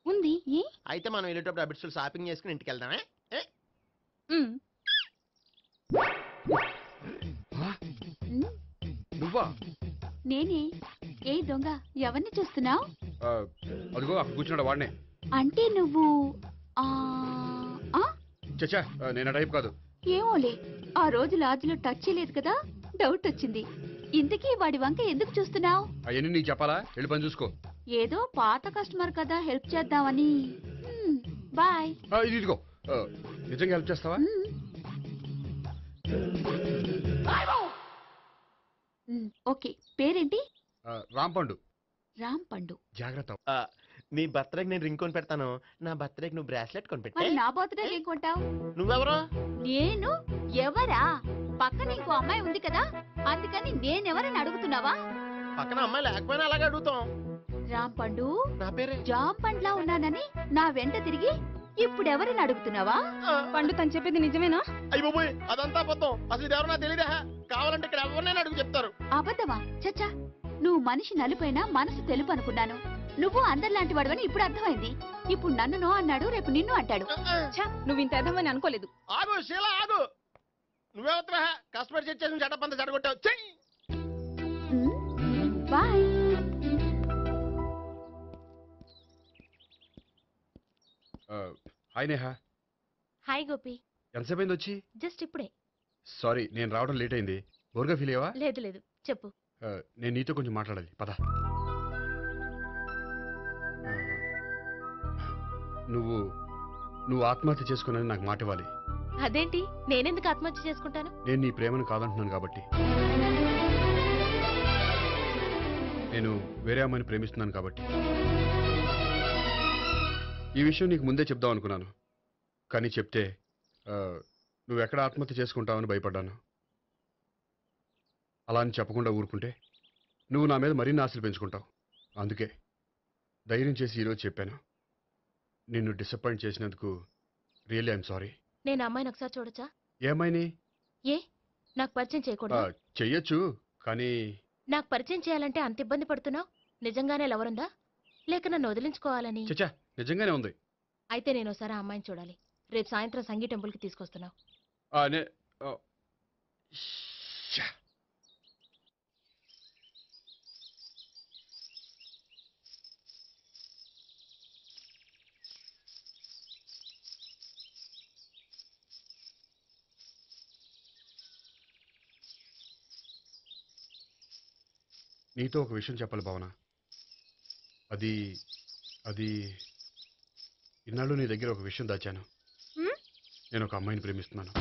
ఉంది. ఏ? అయితే మనం వెళ్ళేటప్పుడు అబిట్స్ షాపింగ్ చేసుకుని ఇంటికి వెళ్దామే. నువ్వా? నేనే. ఏ దొంగ, ఎవరిని చూస్తున్నావు? అదిగో అక్కడ కూర్చున్నాడు వాడినే. అంటే నువ్వు చచ్చా, నేను టైప్ కాదు. ఏమోలే, ఆ రోజు లాడ్జ్లో టచ్ చేయలేదు కదా, డౌట్ వచ్చింది. ఇంతకీ వాడి వంక ఎందుకు చూస్తున్నావు? అవన్నీ నీకు చెప్పాలా? వెళ్ళి పని చూసుకో. ఏదో పాత కస్టమర్ కదా, హెల్ప్ చేద్దామని. బాయ్. ఇదిగో, నిజంగా హెల్ప్ చేస్తావా? ఓకే. పేరేంటి? రాంపండు. రాంపండు. జాగ్రత్త. నీ బర్త్డేకి నేను రింగ్ కొని పెడతాను, నా బర్త్డేకి నువ్వు బ్రాస్లెట్ కొని పెట్టు. నా బర్త్డే ఏం కొంటావు? నువ్వెవరు? నేను ఎవరా? పక్కన ఇంకో అమ్మాయి ఉంది కదా, అందుకని నేనెవరని అడుగుతున్నావా? పక్కన అమ్మాయి లేకపోయినా అలాగే అడుగుతాం. రాంపండు నా పేరే జామ్ పండ్లా ఉన్నానని నా వెంట తిరిగి ఇప్పుడెవరిని అడుగుతున్నావా? పండు తను చెప్పింది నిజమేనా? అయ్యి బాబోయ్, అదంతా అబద్ధం. అసలు ఇది ఎవరన్నా తెలియదా? కావాలంటే ఇక్కడ ఎవరినైనా అడుగు చెప్తారు. అబద్ధమా? చచ్చా, నువ్వు మనిషి నలుపైనా మనసు తెలుపు అనుకున్నాను. నువ్వు అందరిలాంటి వాడువని ఇప్పుడు అర్థమైంది. ఇప్పుడు నన్ను నో అన్నాడు, రేపు నిన్ను అంటాడు. నువ్వు ఇంత అర్థమని అనుకోలేదు. ఆగు శీలా, ఆగు. నువ్వేవత్రా కస్టమర్ చేసి చెడ్డ చెడగొట్టావు. Bye. Hi Neha. Hi Gopi. ఎంతసేపు అయింది వచ్చి? జస్ట్ ఇప్పుడే. సారీ, నేను రావడం లేట్ అయింది. బోర్గా ఫీల్ అయ్యావా? లేదు లేదు, చెప్పు. నేను నీతో కొంచెం మాట్లాడాలి, పద. నువ్వు ఆత్మహత్య చేసుకున్నది నాకు మాట ఇవ్వాలి. అదేంటి, నేనెందుకు ఆత్మహత్య చేసుకుంటాను? నేను నీ ప్రేమను కాదంటున్నాను కాబట్టి. నేను వేరే అమ్మాయిని ప్రేమిస్తున్నాను కాబట్టి. ఈ విషయం నీకు ముందే చెప్దాం అనుకున్నాను, కానీ చెప్తే నువ్వు ఎక్కడ ఆత్మహత్య చేసుకుంటావని భయపడ్డాను. అలా అని చెప్పకుండా ఊరుకుంటే నువ్వు నా మీద మరిన్ని ఆశలు పెంచుకుంటావు. అందుకే ధైర్యం చేసి ఈరోజు చెప్పాను. నిన్ను డిసప్పాయింట్ చేసినందుకు రియల్లీ ఐఎమ్ సారీ. నేను అమ్మాయిని ఒకసారి చూడొచ్చా? ఏమైనా ఏ, నాకు పరిచయం చేయకూడదు? చెయ్యొచ్చు, కానీ నాకు పరిచయం చేయాలంటే అంత ఇబ్బంది పడుతున్నావు? నిజంగానే లవరుందా, లేక నన్ను వదిలించుకోవాలని? చచ్చా, నిజంగానే ఉంది. అయితే నేను ఒకసారి ఆ అమ్మాయిని చూడాలి. రేపు సాయంత్రం సంగీ టెంపుల్కి తీసుకొస్తున్నావు. నీతో ఒక విషయం చెప్పాలి భావన. అది ఇన్నాళ్ళు నీ దగ్గర ఒక విషయం దాచాను. నేను ఒక అమ్మాయిని ప్రేమిస్తున్నాను.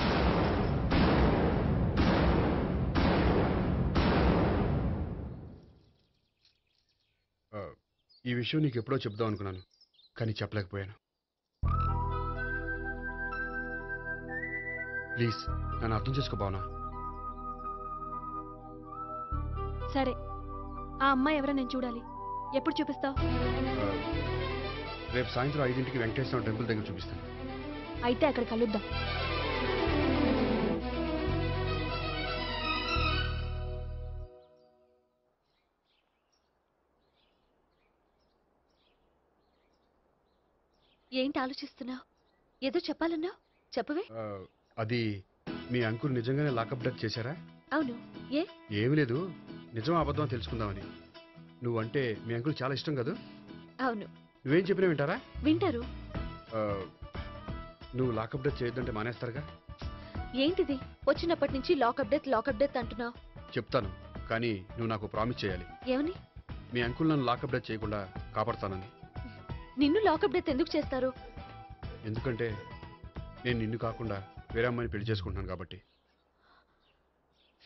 ఈ విషయం నీకు ఎప్పుడో చెప్దాం అనుకున్నాను, కానీ చెప్పలేకపోయాను. ప్లీజ్ నన్ను అర్థం చేసుకో భావన. సరే, ఆ అమ్మాయి ఎవరో నేను చూడాలి. ఎప్పుడు చూపిస్తావు? రేపు సాయంత్రం 5ంటికి వెంకటేశ్వర టెంపుల్ దగ్గర చూపిస్తాను. అయితే అక్కడ కలుద్దాం. ఏంటి ఆలోచిస్తున్నావు? ఏదో చెప్పాలన్నావు, చెప్పవే. అది మీ అంకుల్ నిజంగానే లాకప్ డెత్ చేశారా? అవును. ఏ? ఏమీ లేదు, నిజం అబద్ధం తెలుసుకుందామని. నువ్వంటే మీ అంకుల్ చాలా ఇష్టం కదా? అవును. నువ్వేం చెప్పినా వింటారా? వింటారు. నువ్వు లాకప్ డెత్ చేయొద్దంటే మానేస్తారుగా? ఏంటిది, వచ్చినప్పటి నుంచి లాకప్ డెత్ అంటున్నావు? చెప్తాను, కానీ నువ్వు నాకు ప్రామిస్ చేయాలి. ఏమని? మీ అంకుల్ నన్ను లాకప్ డెత్ చేయకుండా కాపాడుతానని. నిన్ను లాకప్ డెత్ ఎందుకు చేస్తారు? ఎందుకంటే నేను నిన్ను కాకుండా వేరే అమ్మాయిని పెళ్లి చేసుకుంటున్నాను కాబట్టి.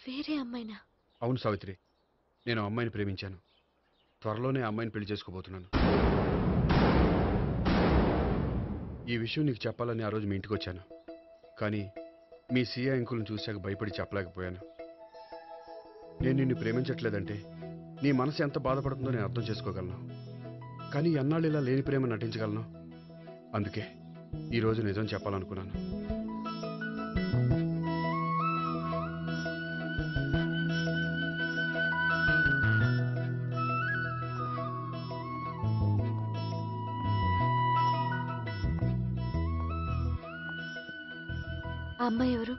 వేరే అమ్మాయినా? అవును సావిత్రి, నేను అమ్మాయిని ప్రేమించాను. త్వరలోనే అమ్మాయిని పెళ్లి చేసుకోబోతున్నాను. ఈ విషయం నీకు చెప్పాలని ఆ రోజు మీ ఇంటికి వచ్చాను, కానీ మీ సీఏ అంకుల్ని చూశాక భయపడి చెప్పలేకపోయాను. నేను నిన్ను ప్రేమించట్లేదంటే నీ మనసు ఎంత బాధపడుతుందో నేను అర్థం చేసుకోగలను, కానీ ఎన్నాళ్ళు ఇలా లేని ప్రేమ నటించగలను. అందుకే ఈరోజు నిజం చెప్పాలనుకున్నాను. ఆ అమ్మాయి ఎవరు?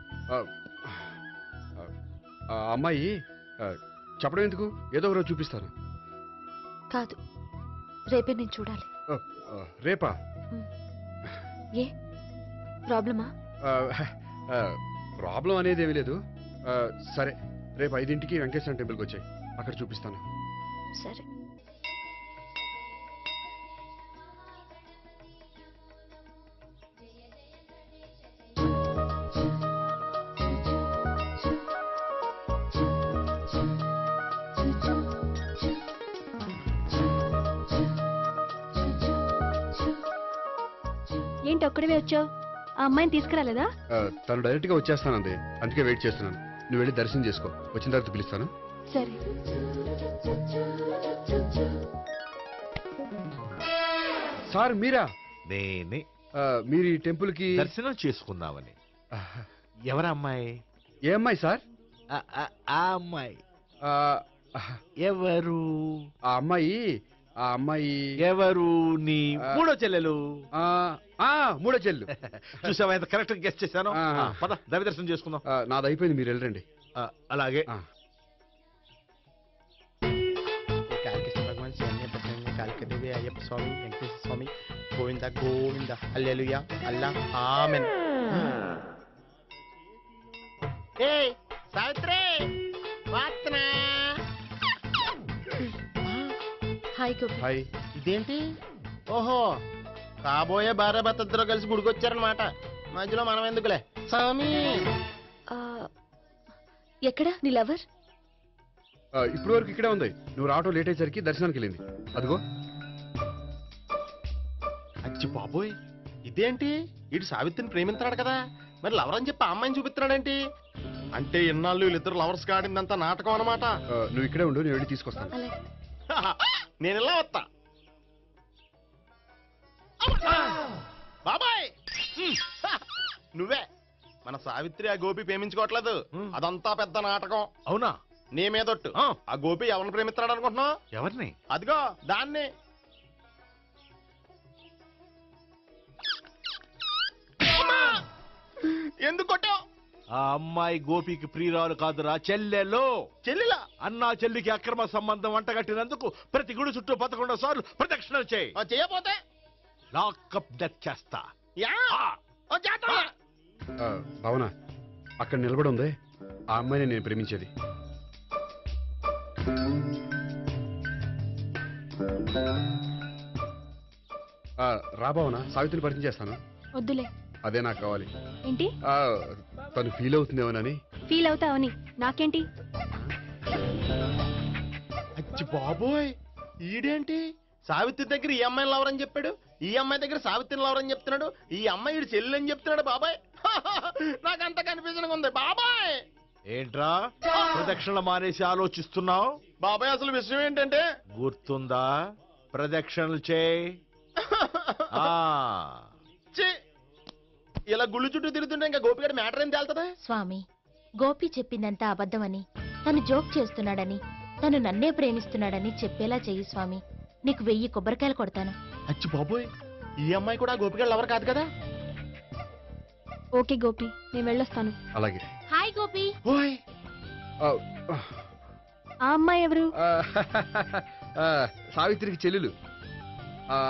ఆ అమ్మాయి చెప్పడం ఎందుకు, ఏదో ఒకరోజు చూపిస్తాను. కాదు, రేపే నేను చూడాలి. రేపా? ఏ ప్రాబ్లమా? ప్రాబ్లం అనేది ఏమీ లేదు. సరే, రేపు 5ంటికి వెంకటేశ్వర టెంపుల్కి వచ్చాయి, అక్కడ చూపిస్తాను. సరే. ఏంటి ఒక్కడివే వచ్చావు? ఆ అమ్మాయిని తీసుకురాలేదా? తను డైరెక్ట్ గా వచ్చేస్తానంది, అందుకే వెయిట్ చేస్తున్నాను. నువ్వు వెళ్ళి దర్శనం చేసుకో, వచ్చిన తర్వాత పిలుస్తాను. సరే. సార్ మీరా? నేనే. మీరు ఈ టెంపుల్ కి దర్శనం చేసుకుందామని. ఎవరు అమ్మాయి? ఏ అమ్మాయి సార్? ఆ అమ్మాయి ఎవరు? ఆ అమ్మాయి ఎవరు? నీ మూడో చెల్లెలు. మూడో చెల్లు. చూసావా ఎంత కరెక్ట్ గెస్ట్ చేశాను. పద దైవ దర్శనం చేసుకుందాం. నాది అయిపోయింది, మీరు వెళ్ళండి. అలాగే. భగవాన్ కాళికదేవి అయ్యప్ప స్వామి వెంకటేశ్వర స్వామి గోవింద గోవింద హల్లెలూయా అల్లా ఆమెన్. ఏయ్ సావిత్రి వాత్నా. హాయ్ గోపి. హాయ్. ఇదేంటి? ఓహో కాబోయే భార్య భర్తద్దరూ కలిసి గుడికొచ్చారనమాట. మధ్యలో మనం ఎందుకులే స్వామి. ఎక్కడ నీ లవర్? ఇప్పుడు వరకు ఇక్కడే ఉంది. నువ్వు రావటం లేట్ అయ్యేసరికి దర్శనానికి వెళ్ళింది. అదిగో. అచ్చి బాబోయ్ ఇదేంటి? ఇటు సావిత్రిని ప్రేమిస్తున్నాడు కదా, మరి లవర్ అని చెప్పి అమ్మాయిని చూపిస్తున్నాడేంటి? అంటే ఇన్నాళ్ళు వీళ్ళిద్దరు లవర్స్ కాడిందంతా నాటకం అనమాట. నువ్వు ఇక్కడే ఉండు, నేను వెళ్ళి తీసుకొస్తాను. నేను ఇలా వస్తా. బాబాయ్ నువ్వే. మన సావిత్రి ఆ గోపి ప్రేమించుకోవట్లేదు, అదంతా పెద్ద నాటకం. అవునా? నీ మీదొట్టు. ఆ గోపి ఎవరిని ప్రేమిస్తున్నాడు అనుకుంటున్నావు? ఎవరిని? అదిగో దాన్ని. ఎందుకు కొట్టావు? ఆ అమ్మాయి గోపికి ప్రియురాలు కాదురా, చెల్లెలు. చెల్లెలా? అన్నా చెల్లికి అక్రమ సంబంధం అంటగట్టినందుకు ప్రతి గుడి చుట్టూ 11 సార్లు ప్రదక్షిణలు చేయి. చేయపోతే లాకప్ డెత్ చేస్తా. భావన అక్కడ నిలబడి ఉంది, ఆ అమ్మాయిని నేను ప్రేమించేది. రా భావన, సావిత్రిని పరిచయం చేస్తాను. వద్దులే. అదే నాకు కావాలి. ఏంటి? తను ఫీల్ అవుతుందేమోనని. ఫీల్ అవుతావని నాకేంటి? అచ్చి బాబోయ్ ఈడేంటి సావిత్రి దగ్గర ఈ అమ్మాయిని లవరని చెప్పాడు, ఈ అమ్మాయి దగ్గర సావిత్రిని లవరని చెప్తున్నాడు, ఈ అమ్మాయి ఈడు చెల్లి అని చెప్తున్నాడు. బాబాయ్ నాకంత కన్ఫ్యూజన్ ఉంది బాబాయ్. ఏంట్రా ప్రదక్షిణ మానేసి ఆలోచిస్తున్నావు? బాబాయ్ అసలు విషయం ఏంటంటే గుర్తుందా? ప్రదక్షిణలు చేయి. ఇలా గుళ్ళు చుట్టూ తిరుగుతుంటే ఇంకా గోపిగడి మ్యాటర్ ఏం తేలుతుందా? స్వామి, గోపి చెప్పిందంతా అబద్ధమని, తను జోక్ చేస్తున్నాడని, తను నన్నే ప్రేమిస్తున్నాడని చెప్పేలా చెయ్యి స్వామి. నీకు 1000 కొబ్బరికాయలు కొడతాను. అచ్చి బాబోయ్ ఈ అమ్మాయి కూడా గోపిగడి లవర్ కాదు కదా? ఓకే గోపి, నేను వెళ్ళొస్తాను. అలాగే. హాయ్ గోపి. ఆ అమ్మాయి ఎవరు? సావిత్రికి చెల్లెలు.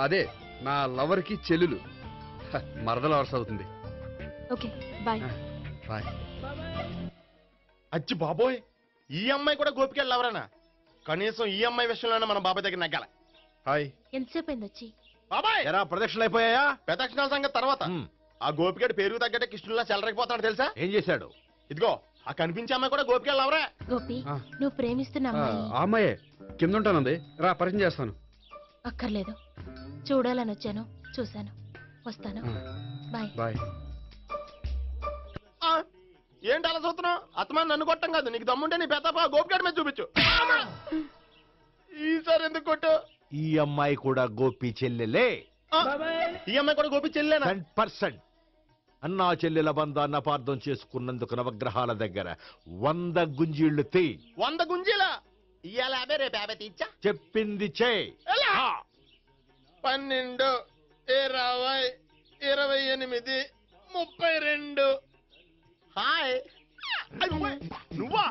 అదే నా లవర్ కి చెల్లెలు. మరద లవర్స్ అవుతుంది. Okay bye. బాయ్. అచ్చి బాబోయ్ ఈ అమ్మాయి కూడా గోపిగడి లవరేనా? కనీసం ఈ అమ్మాయి విషయంలోనే మన బాబాయ్ దగ్గర నగ్గాల. హాయ్. ఎంతసేపు అయింది వచ్చి? బాబాయ్ ఎరా ప్రదక్షిణలు అయిపోయాయా? ప్రదక్షిణాల సంగతి తర్వాత. ఆ గోపిగడి పేరు తగ్గట్టే కృష్ణుల్లా చెలరైపోతాడు తెలుసా? ఏం చేశాడు? ఇదిగో ఆ కనిపించే అమ్మాయి కూడా గోపిగడి లవరే. గోపి, నువ్వు ప్రేమిస్తున్న అమ్మాయి ఆ అమ్మాయే కింద ఉంటానంది. రా పరిచయం చేస్తాను. అక్కర్లేదు, చూడాలని వచ్చాను, చూశాను, వస్తాను. బాయ్. బాయ్. ఏంటి అలా చూస్తున్నావు? అత్తమాని నన్ను కొట్టం కాదు, నీకు దమ్ముంటే నీ పెద్ద గోపిగడి మీద చూపించు. ఈసారి ఎందుకు కొట్టు? ఈ అమ్మాయి కూడా గోపి చెల్లెలే. ఈ అమ్మాయి కూడా గోపి చెల్లెనా? 10%. అన్నా చెల్లెల బంధాన్ని అపార్థం చేసుకున్నందుకు నవగ్రహాల దగ్గర 100 గుంజీళ్లు తీ. 100 గుంజీలా? ఇవాళ 50 రేపు 50 తీచ్చా. చెప్పింది చే. 12 20 28 32. హాయ్. నువ్వా?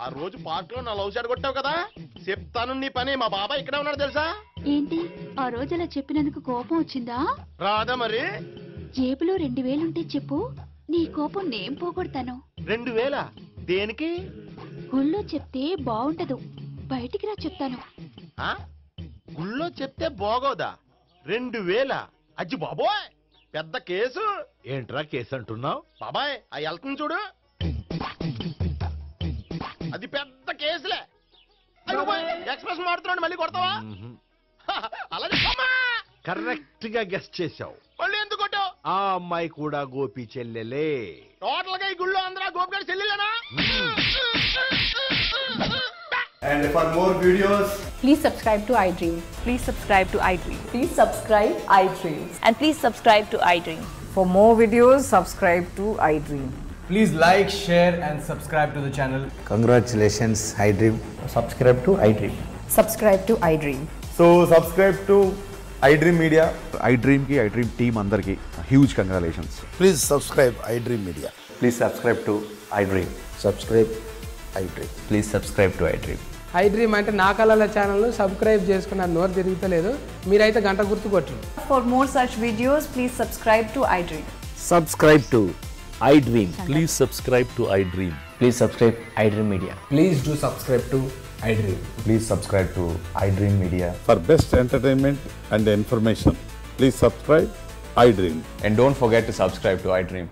ఆ రోజు పార్క్ లో నా లవ్ షాట్ కొట్టావు కదా, చెప్తాను నీ పని. మా బాబాయ్ ఇక్కడే ఉన్నాడు తెలుసా? ఏంటి ఆ రోజు అలా చెప్పినందుకు కోపం వచ్చిందా? రాదా మరి? జేబులో 2000 ఉంటే చెప్పు, నీ కోపం నేను పోగొడతాను. 2000? దేనికి? గుళ్ళో చెప్తే బాగుంటదు, బయటికి రా చెప్తాను. గుళ్ళో చెప్తే బాగోదా? 2000? అజ్జి బాబోయ్ పెద్ద కేసు. ఏంట్రా కేసు అంటున్నావు? బాబాయ్ ఆ వెళ్తుంది చూడు, అది పెద్ద కేసులే. ఎక్స్ప్రెస్ మాడుతున్నాడు, మళ్ళీ కొడతావా? అలా కరెక్ట్ గా గెస్ట్ చేశావు. మళ్ళీ ఎందుకు కొట్టావు? ఆ అమ్మాయి కూడా గోపి చెల్లెలే. టోటల్ గా ఈ గుళ్ళో అందరూ గోపిగాడి చెల్లెలేనా? And for more videos, Please subscribe to iDream. Please subscribe to iDream. Please subscribe iDream. And please subscribe to iDream. For more videos, subscribe to iDream. please like, share, and subscribe to the channel. Congratulations, iDream. Subscribe to iDream. Subscribe to iDream. So subscribe to iDream Media. iDream ki iDream team andarki huge congratulations. Please subscribe iDream Media. Please subscribe to iDream. Subscribe iDream. Please subscribe to iDream. iDream అంటే నా కళల channel subscribe చేసుకున్న నోరు తిరుగుతలేదు మీరైతే గంట గుర్తు కొట్టండి. For more such videos, please subscribe to iDream. Subscribe to iDream. Please subscribe to iDream. Please subscribe iDream Media. Please do subscribe to iDream. Please subscribe to iDream Media. For best entertainment and information, please subscribe iDream. And don't forget to subscribe to iDream.